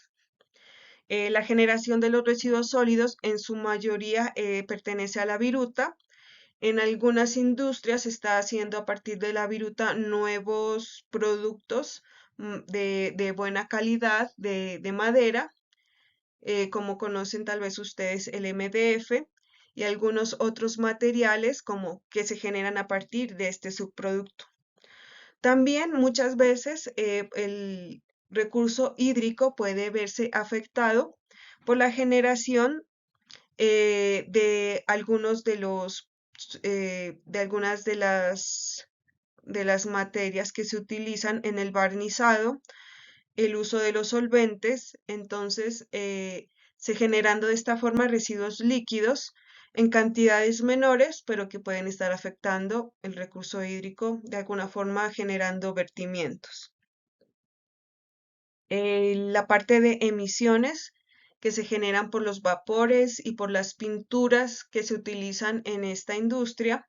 Speaker 1: La generación de los residuos sólidos en su mayoría pertenece a la viruta. En algunas industrias se está haciendo a partir de la viruta nuevos productos de buena calidad de madera, como conocen tal vez ustedes el MDF y algunos otros materiales como que se generan a partir de este subproducto. También muchas veces el recurso hídrico puede verse afectado por la generación de algunos de algunas de las materias que se utilizan en el barnizado, el uso de los solventes, entonces se generando de esta forma residuos líquidos en cantidades menores, pero que pueden estar afectando el recurso hídrico de alguna forma generando vertimientos. La parte de emisiones que se generan por los vapores y por las pinturas que se utilizan en esta industria,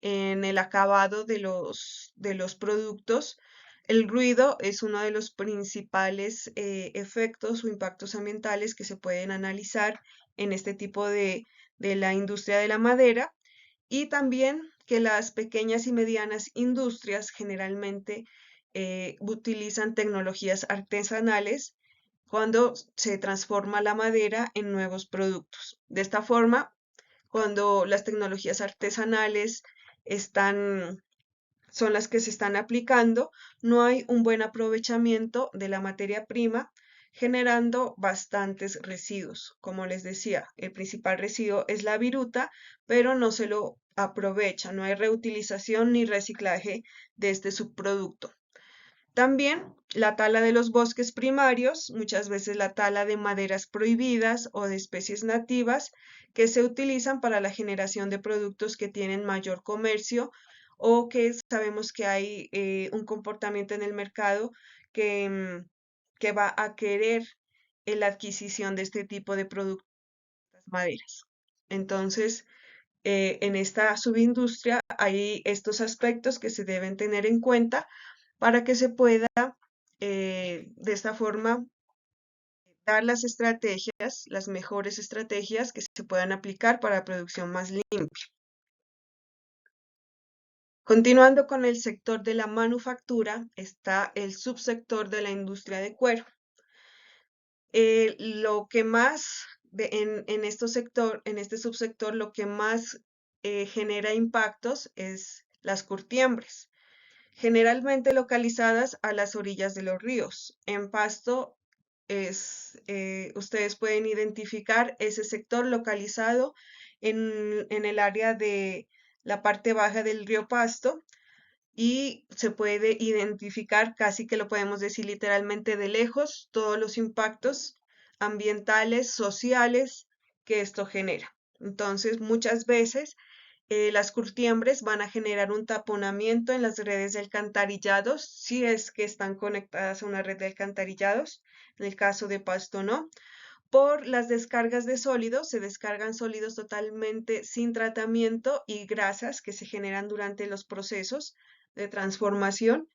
Speaker 1: en el acabado de los productos. El ruido es uno de los principales efectos o impactos ambientales que se pueden analizar en este tipo de la industria de la madera, y también que las pequeñas y medianas industrias generalmente utilizan tecnologías artesanales cuando se transforma la madera en nuevos productos. De esta forma, cuando las tecnologías artesanales están, son las que se están aplicando, no hay un buen aprovechamiento de la materia prima, generando bastantes residuos. Como les decía, el principal residuo es la viruta, pero no se lo aprovecha, no hay reutilización ni reciclaje de este subproducto. También la tala de los bosques primarios, muchas veces la tala de maderas prohibidas o de especies nativas que se utilizan para la generación de productos que tienen mayor comercio o que sabemos que hay un comportamiento en el mercado que va a querer la adquisición de este tipo de productos, maderas. Entonces, en esta subindustria hay estos aspectos que se deben tener en cuenta para que se pueda de esta forma dar las estrategias, las mejores estrategias que se puedan aplicar para producción más limpia. Continuando con el sector de la manufactura, está el subsector de la industria de cuero. Lo que más en este subsector, lo que más genera impactos es las curtiembres, generalmente localizadas a las orillas de los ríos. En Pasto ustedes pueden identificar ese sector localizado en el área de la parte baja del río Pasto, y se puede identificar, casi que lo podemos decir literalmente de lejos, todos los impactos ambientales, sociales que esto genera. Entonces, muchas veces las curtiembres van a generar un taponamiento en las redes de alcantarillados, si es que están conectadas a una red de alcantarillados. En el caso de Pasto no. Por las descargas de sólidos, se descargan sólidos totalmente sin tratamiento y grasas que se generan durante los procesos de transformación,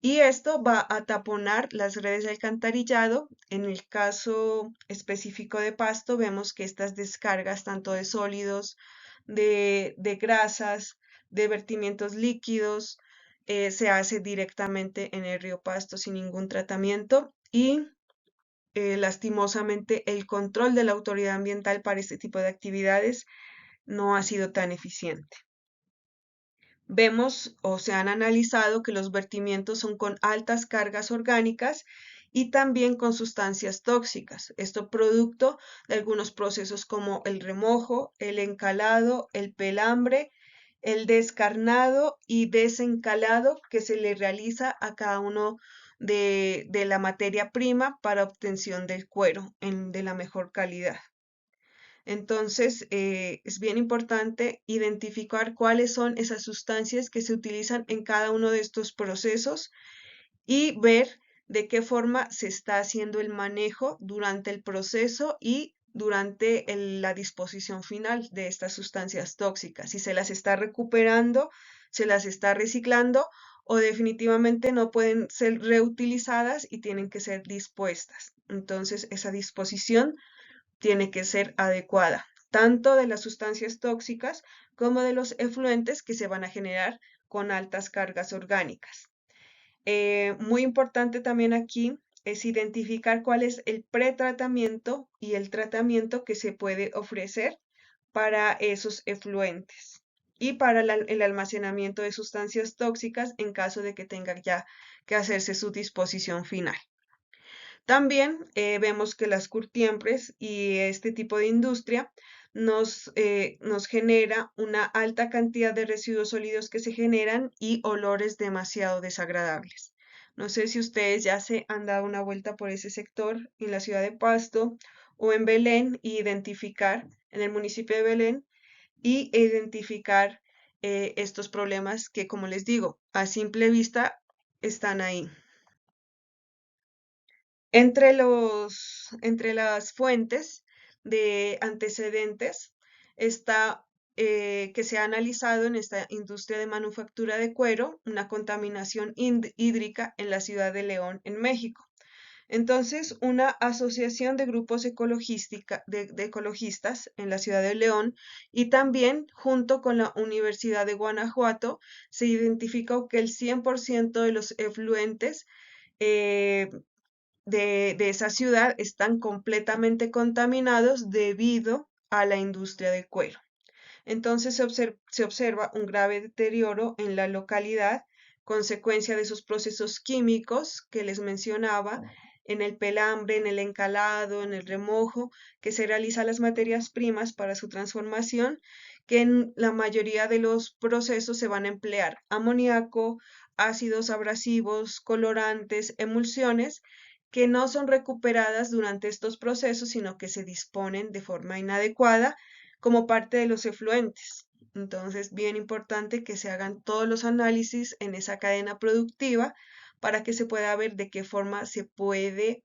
Speaker 1: y esto va a taponar las redes de alcantarillado. En el caso específico de Pasto, vemos que estas descargas tanto de sólidos, de grasas, de vertimientos líquidos, se hace directamente en el río Pasto sin ningún tratamiento, y lastimosamente el control de la autoridad ambiental para este tipo de actividades no ha sido tan eficiente. Vemos o se han analizado que los vertimientos son con altas cargas orgánicas y también con sustancias tóxicas. Esto producto de algunos procesos como el remojo, el encalado, el pelambre, el descarnado y desencalado que se le realiza a cada uno de la materia prima para obtención del cuero de la mejor calidad. Entonces, es bien importante identificar cuáles son esas sustancias que se utilizan en cada uno de estos procesos y ver de qué forma se está haciendo el manejo durante el proceso y durante la disposición final de estas sustancias tóxicas. Si se las está recuperando, se las está reciclando, o definitivamente no pueden ser reutilizadas y tienen que ser dispuestas. Entonces, esa disposición tiene que ser adecuada, tanto de las sustancias tóxicas como de los efluentes que se van a generar con altas cargas orgánicas. Muy importante también aquí es identificar cuál es el pretratamiento y el tratamiento que se puede ofrecer para esos efluentes y para el almacenamiento de sustancias tóxicas en caso de que tenga ya que hacerse su disposición final. También vemos que las curtiembres y este tipo de industria nos genera una alta cantidad de residuos sólidos que se generan y olores demasiado desagradables. No sé si ustedes ya se han dado una vuelta por ese sector en la ciudad de Pasto o en Belén y identificar, en el municipio de Belén, y identificar estos problemas que, como les digo, a simple vista están ahí. Entre las fuentes de antecedentes está que se ha analizado en esta industria de manufactura de cuero una contaminación hídrica en la ciudad de León, en México. Entonces, una asociación de grupos de ecologistas en la ciudad de León y también junto con la Universidad de Guanajuato se identificó que el 100% de los efluentes eh, de esa ciudad están completamente contaminados debido a la industria de cuero. Entonces se observa un grave deterioro en la localidad, consecuencia de esos procesos químicos que les mencionaba, en el pelambre, en el encalado, en el remojo, que se realizan las materias primas para su transformación, que en la mayoría de los procesos se van a emplear amoníaco, ácidos abrasivos, colorantes, emulsiones, que no son recuperadas durante estos procesos, sino que se disponen de forma inadecuada como parte de los efluentes. Entonces, bien importante que se hagan todos los análisis en esa cadena productiva para que se pueda ver de qué forma se puede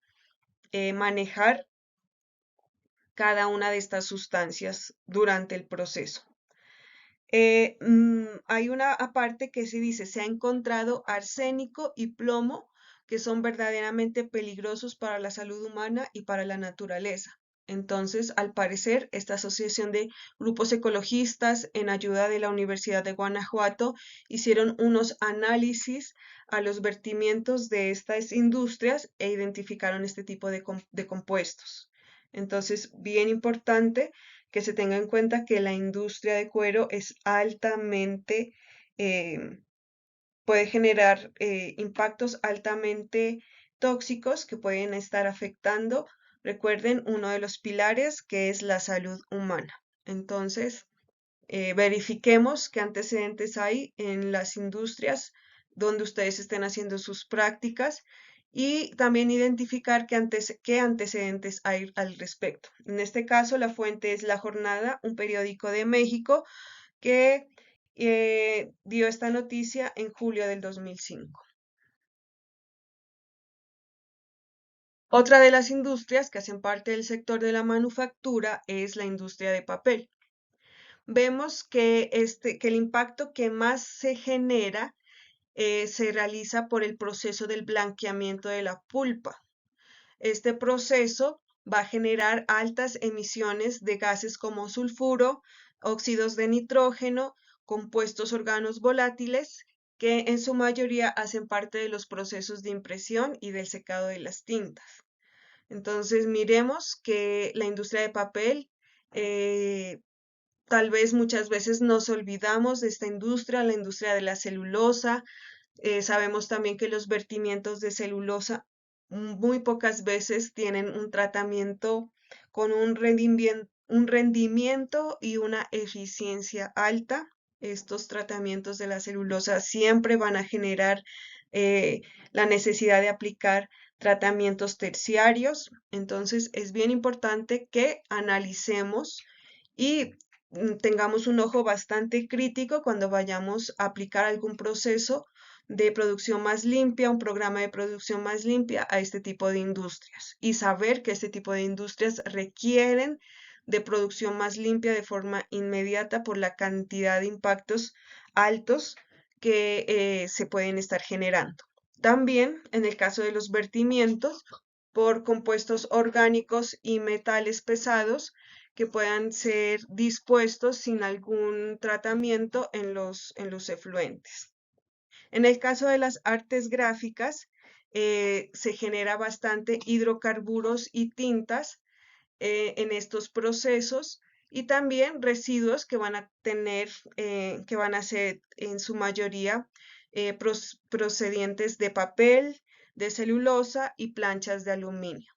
Speaker 1: manejar cada una de estas sustancias durante el proceso. Hay una aparte que se dice, se ha encontrado arsénico y plomo que son verdaderamente peligrosos para la salud humana y para la naturaleza. Entonces, al parecer, esta asociación de grupos ecologistas en ayuda de la Universidad de Guanajuato hicieron unos análisis a los vertimientos de estas industrias e identificaron este tipo de compuestos. Entonces, bien importante que se tenga en cuenta que la industria de cuero es altamente, eh, puede generar impactos altamente tóxicos que pueden estar afectando, recuerden, uno de los pilares que es la salud humana. Entonces, verifiquemos qué antecedentes hay en las industrias donde ustedes estén haciendo sus prácticas y también identificar qué antecedentes hay al respecto. En este caso, la fuente es La Jornada, un periódico de México que dio esta noticia en julio del 2005. Otra de las industrias que hacen parte del sector de la manufactura es la industria de papel. Vemos que el impacto que más se genera se realiza por el proceso del blanqueamiento de la pulpa. Este proceso va a generar altas emisiones de gases como sulfuro, óxidos de nitrógeno, compuestos organos volátiles, que en su mayoría hacen parte de los procesos de impresión y del secado de las tintas. Entonces, miremos que la industria de papel eh, tal vez muchas veces nos olvidamos de esta industria, la industria de la celulosa. Sabemos también que los vertimientos de celulosa muy pocas veces tienen un tratamiento con un rendimiento y una eficiencia alta. Estos tratamientos de la celulosa siempre van a generar eh, la necesidad de aplicar tratamientos terciarios. Entonces es bien importante que analicemos y tengamos un ojo bastante crítico cuando vayamos a aplicar algún proceso de producción más limpia, un programa de producción más limpia a este tipo de industrias y saber que este tipo de industrias requieren de producción más limpia de forma inmediata por la cantidad de impactos altos que se pueden estar generando. También en el caso de los vertimientos por compuestos orgánicos y metales pesados que puedan ser dispuestos sin algún tratamiento en los efluentes. En el caso de las artes gráficas, se genera bastante hidrocarburos y tintas en estos procesos y también residuos que van a tener, que van a ser en su mayoría procedientes de papel, de celulosa y planchas de aluminio.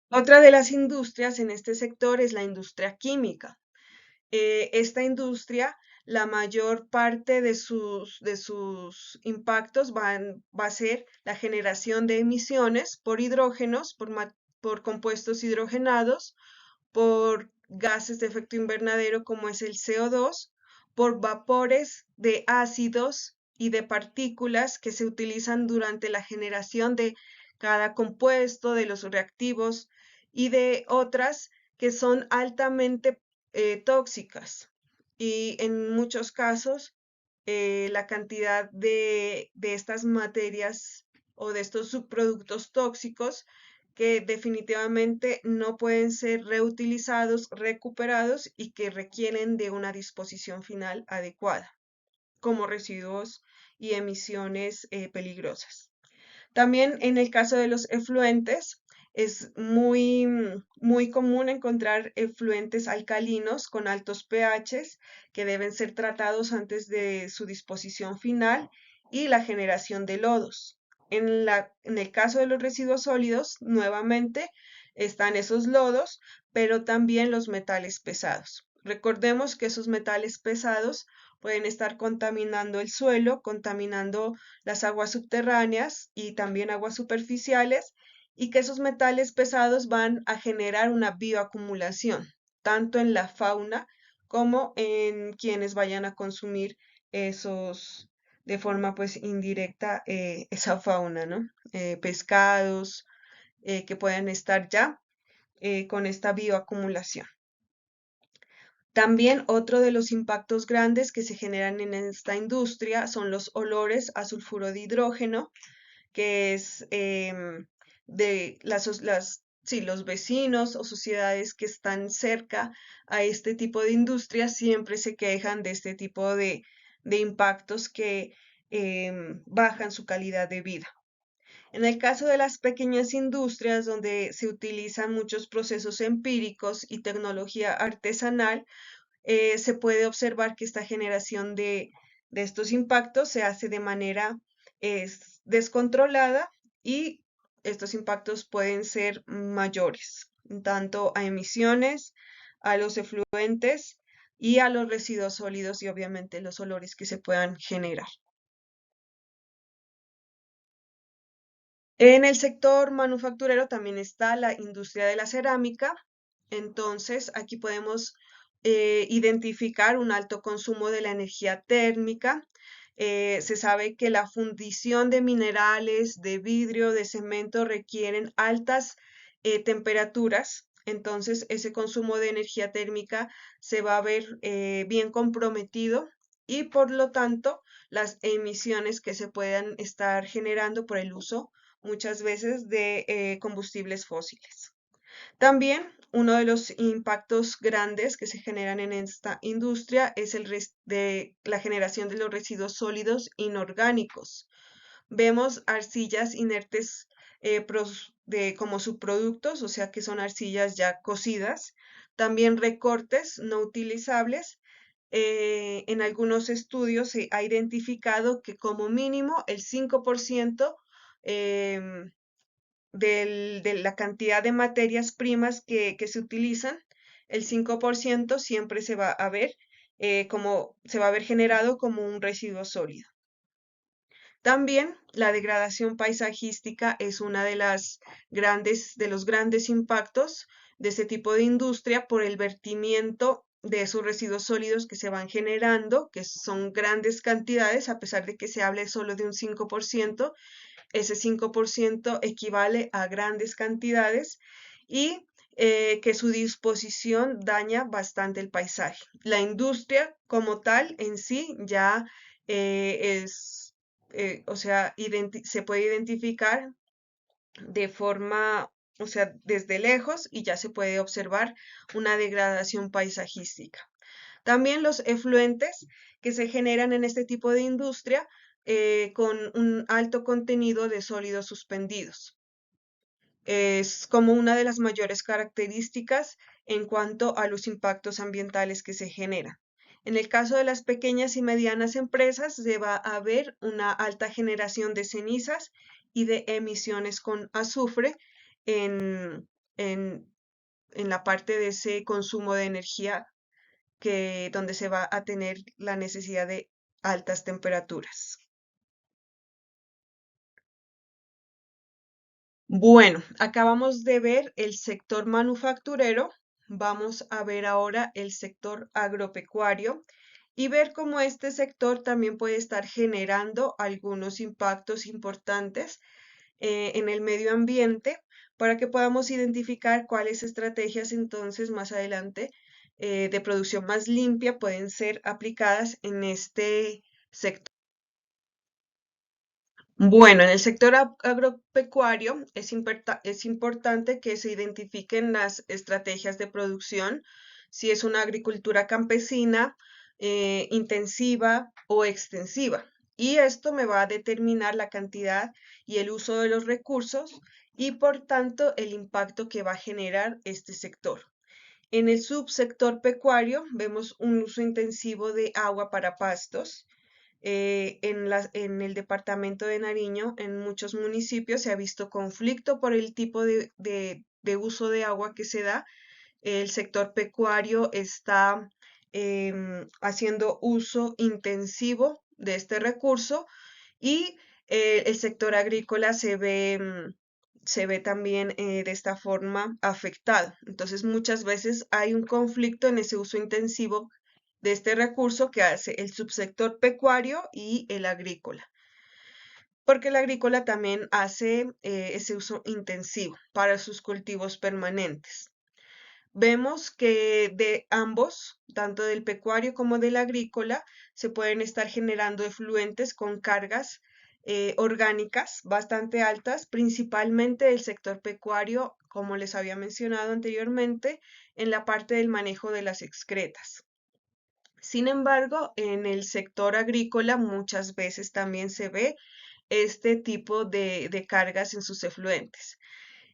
Speaker 1: Otra de las industrias en este sector es la industria química. Esta industria, la mayor parte de sus impactos va a ser la generación de emisiones por hidrógenos, por compuestos hidrogenados, por gases de efecto invernadero como es el CO2, por vapores de ácidos y de partículas que se utilizan durante la generación de cada compuesto, de los reactivos y de otras que son altamente tóxicas. Y en muchos casos, la cantidad de estas materias o de estos subproductos tóxicos que definitivamente no pueden ser reutilizados, recuperados y que requieren de una disposición final adecuada, como residuos y emisiones peligrosas. También en el caso de los efluentes, es muy común encontrar efluentes alcalinos con altos pHs que deben ser tratados antes de su disposición final y la generación de lodos. En el caso de los residuos sólidos, nuevamente están esos lodos, pero también los metales pesados. Recordemos que esos metales pesados pueden estar contaminando el suelo, contaminando las aguas subterráneas y también aguas superficiales, y que esos metales pesados van a generar una bioacumulación, tanto en la fauna como en quienes vayan a consumir esos de forma pues indirecta esa fauna, ¿no? Pescados que puedan estar ya con esta bioacumulación. También otro de los impactos grandes que se generan en esta industria son los olores a sulfuro de hidrógeno, que es de sí, los vecinos o sociedades que están cerca a este tipo de industria siempre se quejan de este tipo de impactos que bajan su calidad de vida. En el caso de las pequeñas industrias donde se utilizan muchos procesos empíricos y tecnología artesanal, se puede observar que esta generación de estos impactos se hace de manera descontrolada y estos impactos pueden ser mayores, tanto a emisiones, a los efluentes y a los residuos sólidos y obviamente los olores que se puedan generar. En el sector manufacturero también está la industria de la cerámica. Entonces, aquí podemos identificar un alto consumo de la energía térmica. Se sabe que la fundición de minerales, de vidrio, de cemento requieren altas temperaturas. Entonces, ese consumo de energía térmica se va a ver bien comprometido y por lo tanto, las emisiones que se puedan estar generando por el uso muchas veces de combustibles fósiles. También uno de los impactos grandes que se generan en esta industria es de la generación de los residuos sólidos inorgánicos. Vemos arcillas inertes como subproductos, o sea que son arcillas ya cocidas. También recortes no utilizables. En algunos estudios se ha identificado que como mínimo el 5% em, de la cantidad de materias primas que se utilizan, el 5% siempre se va a ver se va a ver generado como un residuo sólido. También la degradación paisajística es una de los grandes impactos de este tipo de industria por el vertimiento de esos residuos sólidos que se van generando, que son grandes cantidades, a pesar de que se hable solo de un 5%, ese 5% equivale a grandes cantidades y que su disposición daña bastante el paisaje. La industria como tal en sí ya o sea, se puede identificar de forma, o sea, desde lejos y ya se puede observar una degradación paisajística. También los efluentes que se generan en este tipo de industria con un alto contenido de sólidos suspendidos. Es como una de las mayores características en cuanto a los impactos ambientales que se generan. En el caso de las pequeñas y medianas empresas, se va a ver una alta generación de cenizas y de emisiones con azufre en, en, en la parte de ese consumo de energía donde se va a tener la necesidad de altas temperaturas. Bueno, acabamos de ver el sector manufacturero, vamos a ver ahora el sector agropecuario y ver cómo este sector también puede estar generando algunos impactos importantes en el medio ambiente para que podamos identificar cuáles estrategias entonces más adelante de producción más limpia pueden ser aplicadas en este sector. Bueno, en el sector agropecuario es importante que se identifiquen las estrategias de producción, si es una agricultura campesina, intensiva o extensiva. Y esto me va a determinar la cantidad y el uso de los recursos y por tanto el impacto que va a generar este sector. En el subsector pecuario vemos un uso intensivo de agua para pastos en el departamento de Nariño, en muchos municipios se ha visto conflicto por el tipo de uso de agua que se da. El sector pecuario está haciendo uso intensivo de este recurso y el sector agrícola se ve también de esta forma afectado. Entonces, muchas veces hay un conflicto en ese uso intensivo de este recurso que hace el subsector pecuario y el agrícola, porque el agrícola también hace ese uso intensivo para sus cultivos permanentes. Vemos que de ambos, tanto del pecuario como del agrícola, se pueden estar generando efluentes con cargas orgánicas bastante altas, principalmente del sector pecuario, como les había mencionado anteriormente, en la parte del manejo de las excretas. Sin embargo, en el sector agrícola muchas veces también se ve este tipo de cargas en sus efluentes.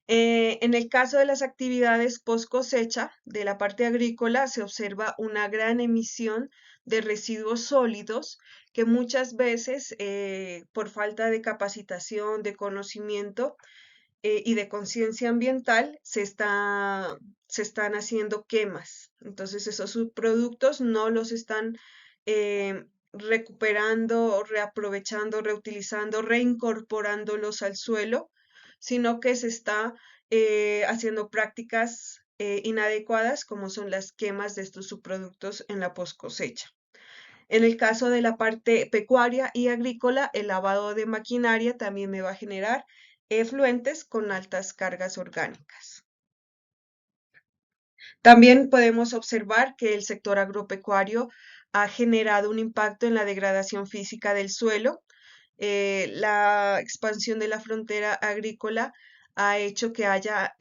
Speaker 1: En el caso de las actividades post cosecha de la parte agrícola se observa una gran emisión de residuos sólidos que muchas veces por falta de capacitación, de conocimiento, y de conciencia ambiental se están haciendo quemas. Entonces esos subproductos no los están recuperando, reaprovechando, reutilizando, reincorporándolos al suelo, sino que se está haciendo prácticas inadecuadas como son las quemas de estos subproductos en la post cosecha. En el caso de la parte pecuaria y agrícola, el lavado de maquinaria también me va a generar efluentes con altas cargas orgánicas. También podemos observar que el sector agropecuario ha generado un impacto en la degradación física del suelo. La expansión de la frontera agrícola ha hecho que haya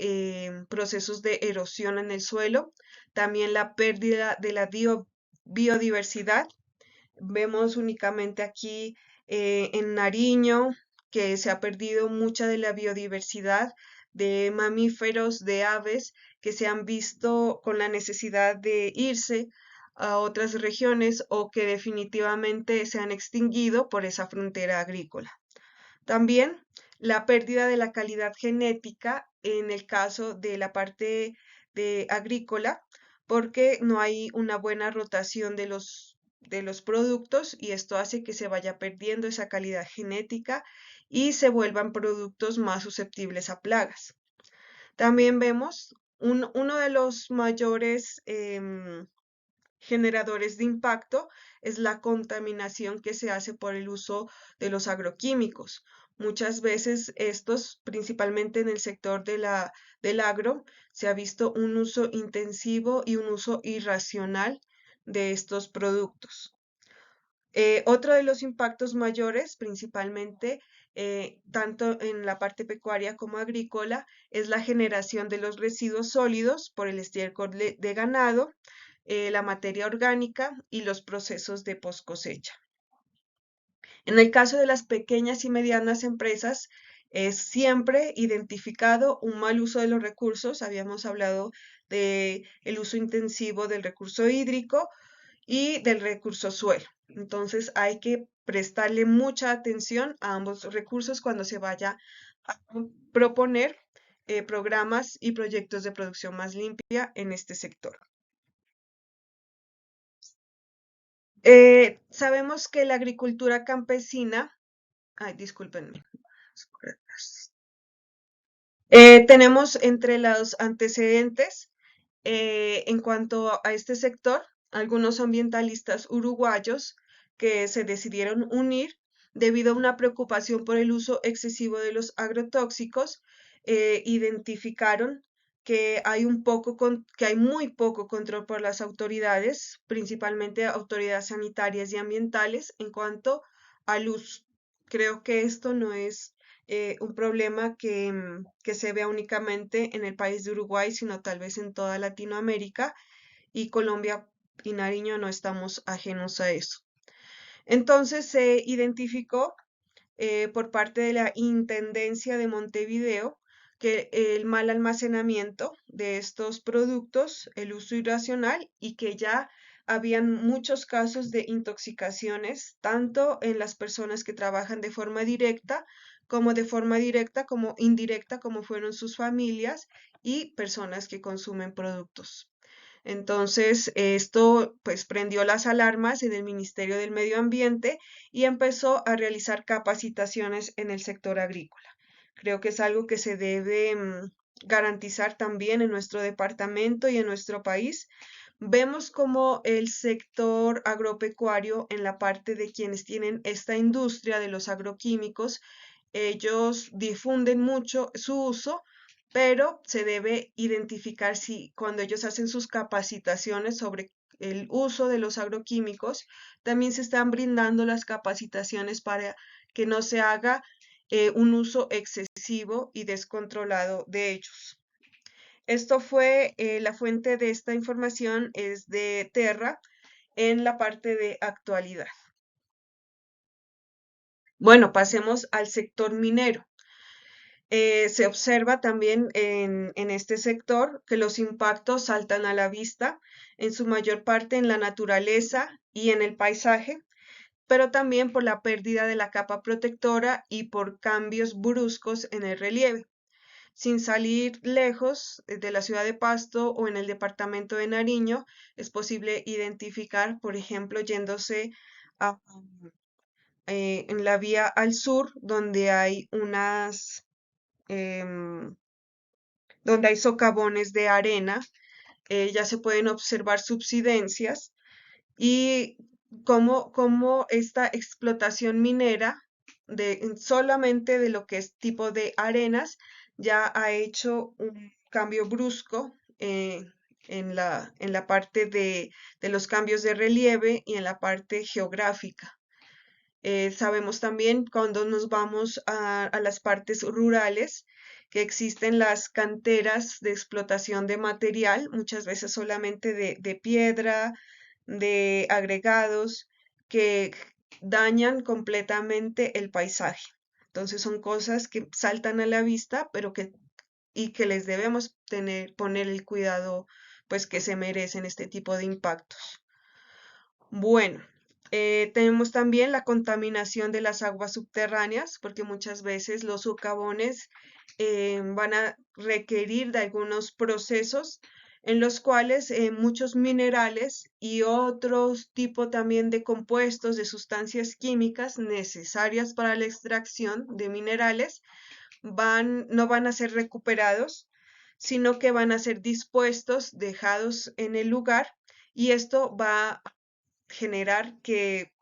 Speaker 1: procesos de erosión en el suelo, también la pérdida de la biodiversidad. Vemos únicamente aquí en Nariño que se ha perdido mucha de la biodiversidad de mamíferos, de aves que se han visto con la necesidad de irse a otras regiones o que definitivamente se han extinguido por esa frontera agrícola. También la pérdida de la calidad genética en el caso de la parte de agrícola, porque no hay una buena rotación de los productos y esto hace que se vaya perdiendo esa calidad genética y se vuelvan productos más susceptibles a plagas. También vemos uno de los mayores generadores de impacto es la contaminación que se hace por el uso de los agroquímicos. Muchas veces estos, principalmente en el sector del agro, se ha visto un uso intensivo y un uso irracional de estos productos. Otro de los impactos mayores, principalmente tanto en la parte pecuaria como agrícola, es la generación de los residuos sólidos por el estiércol de ganado, la materia orgánica y los procesos de post cosecha. En el caso de las pequeñas y medianas empresas, es siempre identificado un mal uso de los recursos. Habíamos hablado del uso intensivo del recurso hídrico y del recurso suelo. Entonces hay que prestarle mucha atención a ambos recursos cuando se vaya a proponer programas y proyectos de producción más limpia en este sector. Sabemos que la agricultura campesina, ay, discúlpenme, tenemos entre los antecedentes en cuanto a este sector, algunos ambientalistas uruguayos que se decidieron unir debido a una preocupación por el uso excesivo de los agrotóxicos, identificaron que que hay muy poco control por las autoridades, principalmente autoridades sanitarias y ambientales, en cuanto al uso. Creo que esto no es un problema que se vea únicamente en el país de Uruguay, sino tal vez en toda Latinoamérica, y Colombia y Nariño no estamos ajenos a eso. Entonces se identificó por parte de la Intendencia de Montevideo que el mal almacenamiento de estos productos, el uso irracional y que ya habían muchos casos de intoxicaciones, tanto en las personas que trabajan de forma directa como indirecta, como fueron sus familias y personas que consumen productos. Entonces, esto pues prendió las alarmas en el Ministerio del Medio Ambiente y empezó a realizar capacitaciones en el sector agrícola. Creo que es algo que se debe garantizar también en nuestro departamento y en nuestro país. Vemos como el sector agropecuario en la parte de quienes tienen esta industria de los agroquímicos, ellos difunden mucho su uso, pero se debe identificar si cuando ellos hacen sus capacitaciones sobre el uso de los agroquímicos, también se están brindando las capacitaciones para que no se haga un uso excesivo y descontrolado de ellos. Esto fue, la fuente de esta información es de Terra en la parte de actualidad. Bueno, pasemos al sector minero. Se observa también en este sector que los impactos saltan a la vista, en su mayor parte en la naturaleza y en el paisaje, pero también por la pérdida de la capa protectora y por cambios bruscos en el relieve. Sin salir lejos de la ciudad de Pasto o en el departamento de Nariño, es posible identificar, por ejemplo, yéndose a, en la vía al sur, em, donde hay socavones de arena, ya se pueden observar subsidencias y cómo esta explotación minera solamente de lo que es tipo de arenas ya ha hecho un cambio brusco en la parte de los cambios de relieve y en la parte geográfica. Sabemos también cuando nos vamos a las partes rurales que existen las canteras de explotación de material, muchas veces solamente de piedra, de agregados que dañan completamente el paisaje. Entonces son cosas que saltan a la vista, y que les debemos poner el cuidado pues que se merecen este tipo de impactos. Bueno, tenemos también la contaminación de las aguas subterráneas, porque muchas veces los socavones van a requerir de algunos procesos en los cuales muchos minerales y otros tipos también de compuestos, de sustancias químicas necesarias para la extracción de minerales no van a ser recuperados, sino que van a ser dispuestos, dejados en el lugar, y esto va generar que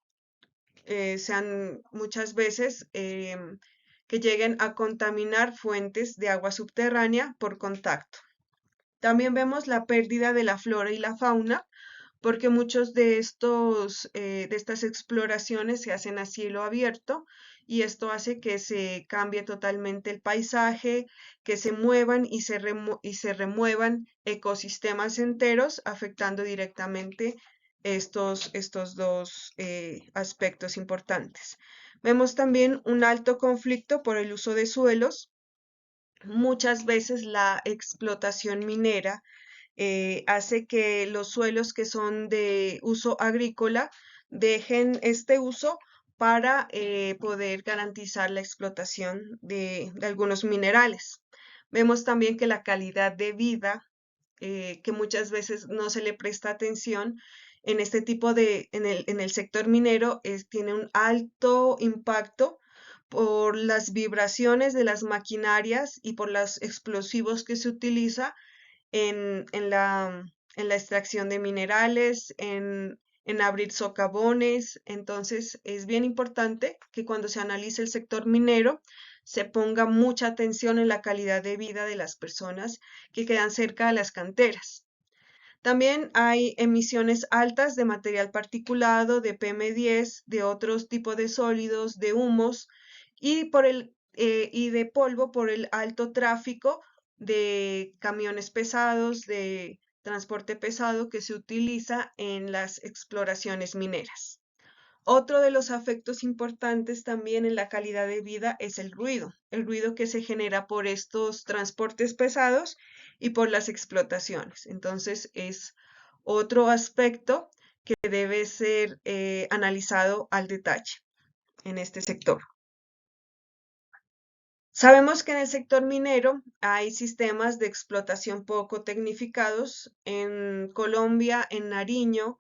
Speaker 1: sean muchas veces que lleguen a contaminar fuentes de agua subterránea por contacto. También vemos la pérdida de la flora y la fauna, porque muchos de estas exploraciones se hacen a cielo abierto y esto hace que se cambie totalmente el paisaje, que se muevan y se remuevan ecosistemas enteros, afectando directamente estos dos aspectos importantes. Vemos también un alto conflicto por el uso de suelos. Muchas veces la explotación minera hace que los suelos que son de uso agrícola dejen este uso para poder garantizar la explotación de algunos minerales. Vemos también que la calidad de vida, que muchas veces no se le presta atención en este tipo en el sector minero, tiene un alto impacto por las vibraciones de las maquinarias y por los explosivos que se utiliza en, en la, en la extracción de minerales, en abrir socavones. Entonces, es bien importante que cuando se analice el sector minero se ponga mucha atención en la calidad de vida de las personas que quedan cerca de las canteras. También hay emisiones altas de material particulado, de PM10, de otros tipos de sólidos, de humos y de polvo por el alto tráfico de camiones pesados, de transporte pesado que se utiliza en las exploraciones mineras. Otro de los afectos importantes también en la calidad de vida es el ruido que se genera por estos transportes pesados y por las explotaciones. Entonces es otro aspecto que debe ser analizado al detalle en este sector. Sabemos que en el sector minero hay sistemas de explotación poco tecnificados. En Colombia, en Nariño,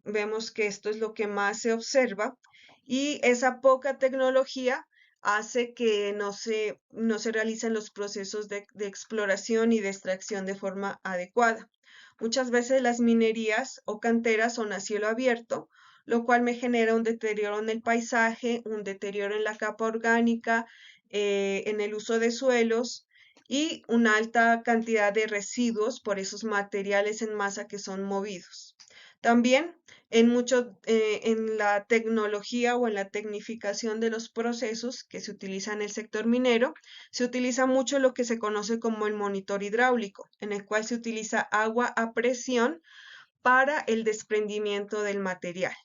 Speaker 1: vemos que esto es lo que más se observa y esa poca tecnología hace que no se realicen los procesos de exploración y de extracción de forma adecuada. Muchas veces las minerías o canteras son a cielo abierto, lo cual me genera un deterioro en el paisaje, un deterioro en la capa orgánica, en el uso de suelos y una alta cantidad de residuos por esos materiales en masa que son movidos. También en la tecnología o en la tecnificación de los procesos que se utilizan en el sector minero, se utiliza mucho lo que se conoce como el monitor hidráulico, en el cual se utiliza agua a presión para el desprendimiento del material.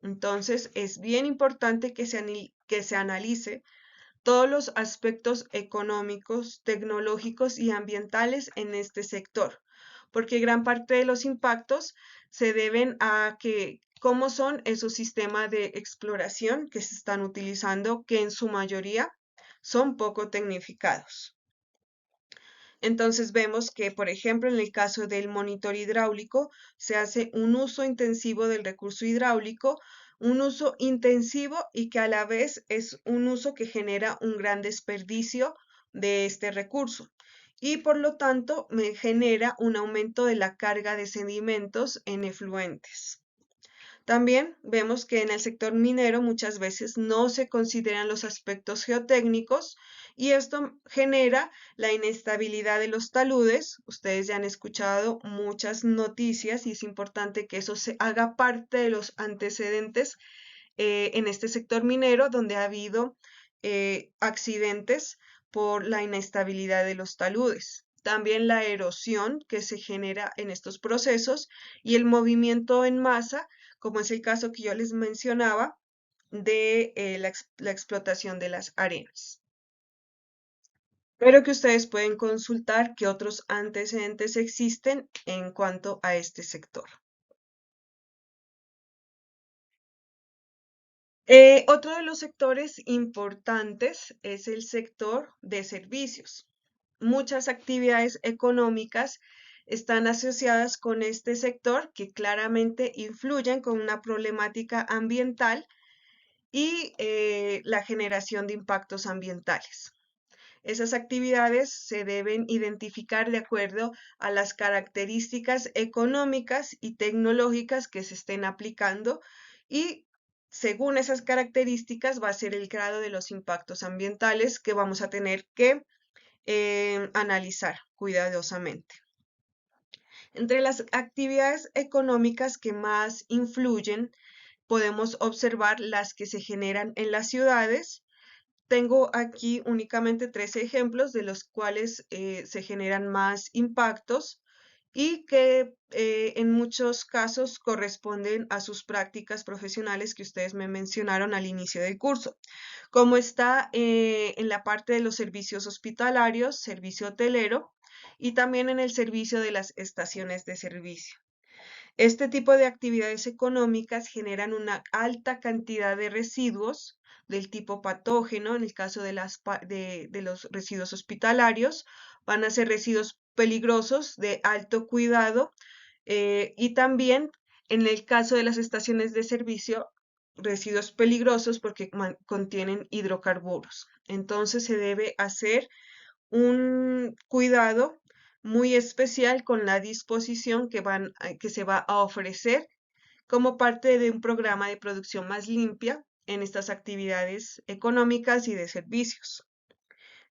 Speaker 1: Entonces, es bien importante que se analice todos los aspectos económicos, tecnológicos y ambientales en este sector, porque gran parte de los impactos se deben a que cómo son esos sistemas de exploración que se están utilizando, que en su mayoría son poco tecnificados. Entonces vemos que, por ejemplo, en el caso del monitor hidráulico, se hace un uso intensivo del recurso hidráulico, un uso intensivo y que a la vez es un uso que genera un gran desperdicio de este recurso. Y por lo tanto, me genera un aumento de la carga de sedimentos en efluentes. También vemos que en el sector minero muchas veces no se consideran los aspectos geotécnicos y esto genera la inestabilidad de los taludes. Ustedes ya han escuchado muchas noticias y es importante que eso se haga parte de los antecedentes en este sector minero donde ha habido accidentes por la inestabilidad de los taludes. También la erosión que se genera en estos procesos y el movimiento en masa, como es el caso que yo les mencionaba, de la explotación de las arenas. Pero que ustedes pueden consultar qué otros antecedentes existen en cuanto a este sector. Otro de los sectores importantes es el sector de servicios. Muchas actividades económicas están asociadas con este sector que claramente influyen con una problemática ambiental y la generación de impactos ambientales. Esas actividades se deben identificar de acuerdo a las características económicas y tecnológicas que se estén aplicando y según esas características va a ser el grado de los impactos ambientales que vamos a tener que analizar cuidadosamente. Entre las actividades económicas que más influyen podemos observar las que se generan en las ciudades. Tengo aquí únicamente 3 ejemplos de los cuales se generan más impactos y que en muchos casos corresponden a sus prácticas profesionales que ustedes me mencionaron al inicio del curso, como está en la parte de los servicios hospitalarios, servicio hotelero y también en el servicio de las estaciones de servicio. Este tipo de actividades económicas generan una alta cantidad de residuos del tipo patógeno. En el caso de los residuos hospitalarios, van a ser residuos peligrosos de alto cuidado, y también en el caso de las estaciones de servicio, residuos peligrosos porque contienen hidrocarburos. Entonces se debe hacer un cuidado muy especial con la disposición que se va a ofrecer como parte de un programa de producción más limpia en estas actividades económicas y de servicios.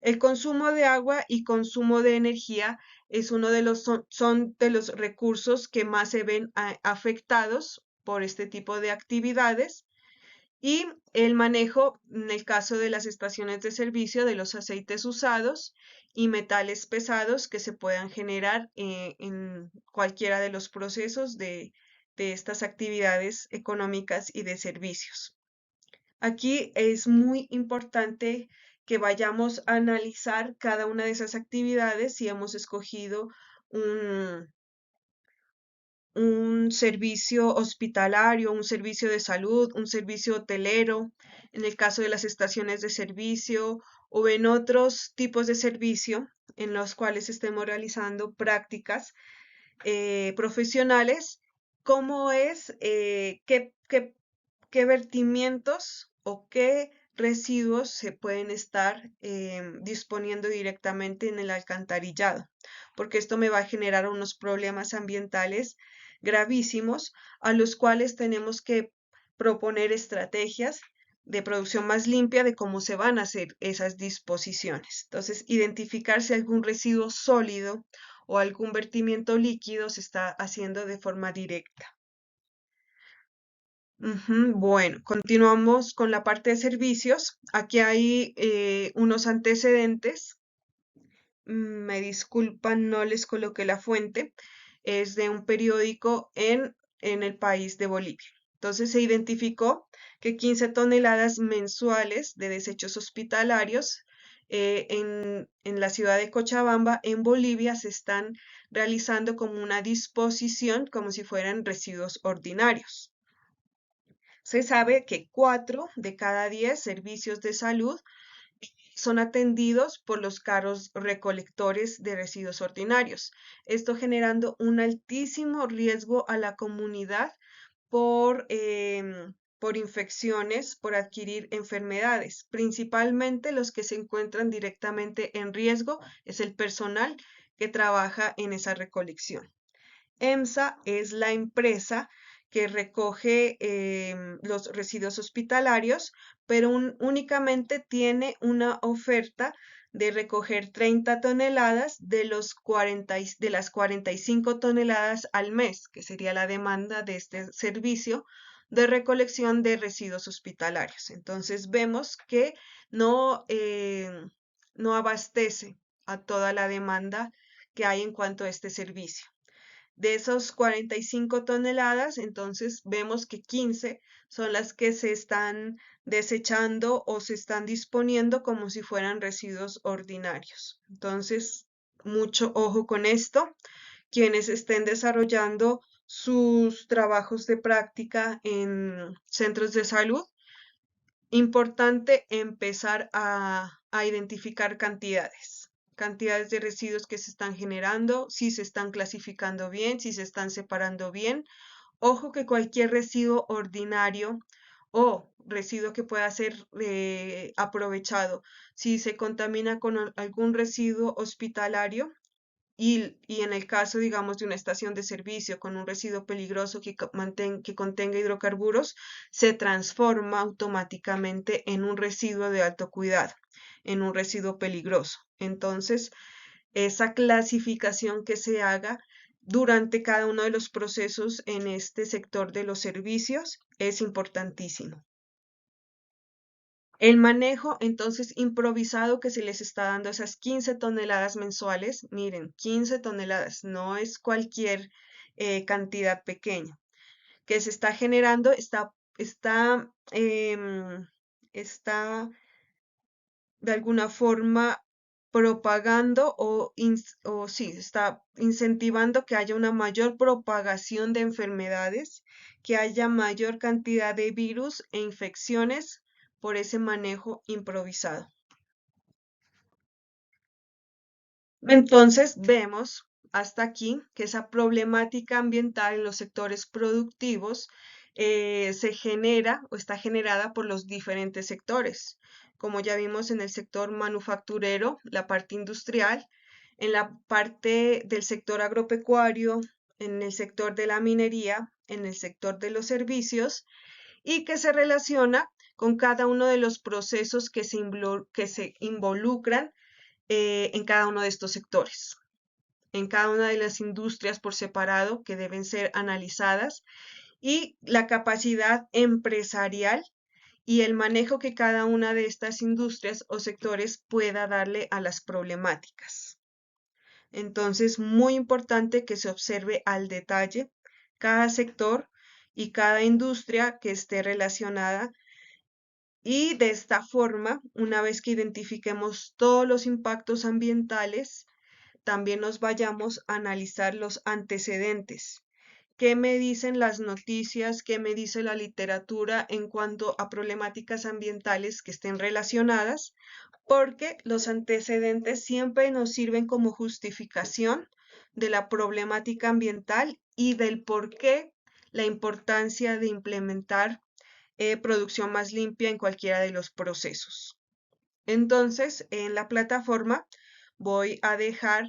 Speaker 1: El consumo de agua y consumo de energía es uno de son de los recursos que más se ven afectados por este tipo de actividades, y el manejo, en el caso de las estaciones de servicio, de los aceites usados y metales pesados que se puedan generar en cualquiera de los procesos de estas actividades económicas y de servicios. Aquí es muy importante que vayamos a analizar cada una de esas actividades si hemos escogido un, un servicio hospitalario, un servicio de salud, un servicio hotelero, en el caso de las estaciones de servicio o en otros tipos de servicio en los cuales estemos realizando prácticas profesionales, cómo es, qué vertimientos o qué residuos se pueden estar disponiendo directamente en el alcantarillado, porque esto me va a generar unos problemas ambientales gravísimos a los cuales tenemos que proponer estrategias de producción más limpia de cómo se van a hacer esas disposiciones. Entonces, identificar si algún residuo sólido o algún vertimiento líquido se está haciendo de forma directa. Bueno, continuamos con la parte de servicios. Aquí hay unos antecedentes. Me disculpan, no les coloqué la fuente. Es de un periódico en el país de Bolivia. Entonces se identificó que 15 toneladas mensuales de desechos hospitalarios en la ciudad de Cochabamba, en Bolivia, se están realizando como una disposición, como si fueran residuos ordinarios. Se sabe que 4 de cada 10 servicios de salud son atendidos por los carros recolectores de residuos ordinarios, esto generando un altísimo riesgo a la comunidad por infecciones, por adquirir enfermedades. Principalmente los que se encuentran directamente en riesgo es el personal que trabaja en esa recolección. EMSA es la empresa que recoge los residuos hospitalarios, pero únicamente tiene una oferta de recoger 30 toneladas de las 45 toneladas al mes, que sería la demanda de este servicio de recolección de residuos hospitalarios. Entonces vemos que no abastece a toda la demanda que hay en cuanto a este servicio. De esos 45 toneladas, entonces vemos que 15 son las que se están desechando o se están disponiendo como si fueran residuos ordinarios. Entonces, mucho ojo con esto. Quienes estén desarrollando sus trabajos de práctica en centros de salud, importante empezar a identificar cantidades de residuos que se están generando, si se están clasificando bien, si se están separando bien. Ojo que cualquier residuo ordinario o residuo que pueda ser aprovechado, si se contamina con algún residuo hospitalario, y en el caso, digamos, de una estación de servicio con un residuo peligroso que contenga hidrocarburos, se transforma automáticamente en un residuo de alto cuidado, en un residuo peligroso. Entonces, esa clasificación que se haga durante cada uno de los procesos en este sector de los servicios es importantísimo. El manejo entonces improvisado que se les está dando, esas 15 toneladas mensuales, miren, 15 toneladas, no es cualquier cantidad pequeña, que se está generando, está de alguna forma propagando o sí, está incentivando que haya una mayor propagación de enfermedades, que haya mayor cantidad de virus e infecciones por ese manejo improvisado. Entonces, vemos hasta aquí que esa problemática ambiental en los sectores productivos se genera o está generada por los diferentes sectores. Como ya vimos en el sector manufacturero, la parte industrial, en la parte del sector agropecuario, en el sector de la minería, en el sector de los servicios y que se relaciona con cada uno de los procesos que se involucran en cada uno de estos sectores, en cada una de las industrias por separado que deben ser analizadas y la capacidad empresarial y el manejo que cada una de estas industrias o sectores pueda darle a las problemáticas. Entonces, muy importante que se observe al detalle cada sector y cada industria que esté relacionada y de esta forma, una vez que identifiquemos todos los impactos ambientales, también nos vayamos a analizar los antecedentes. ¿Qué me dicen las noticias? ¿Qué me dice la literatura en cuanto a problemáticas ambientales que estén relacionadas? Porque los antecedentes siempre nos sirven como justificación de la problemática ambiental y del por qué la importancia de implementar producción más limpia en cualquiera de los procesos. Entonces, en la plataforma voy a dejar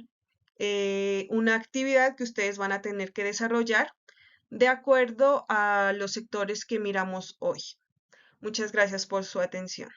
Speaker 1: una actividad que ustedes van a tener que desarrollar de acuerdo a los sectores que miramos hoy. Muchas gracias por su atención.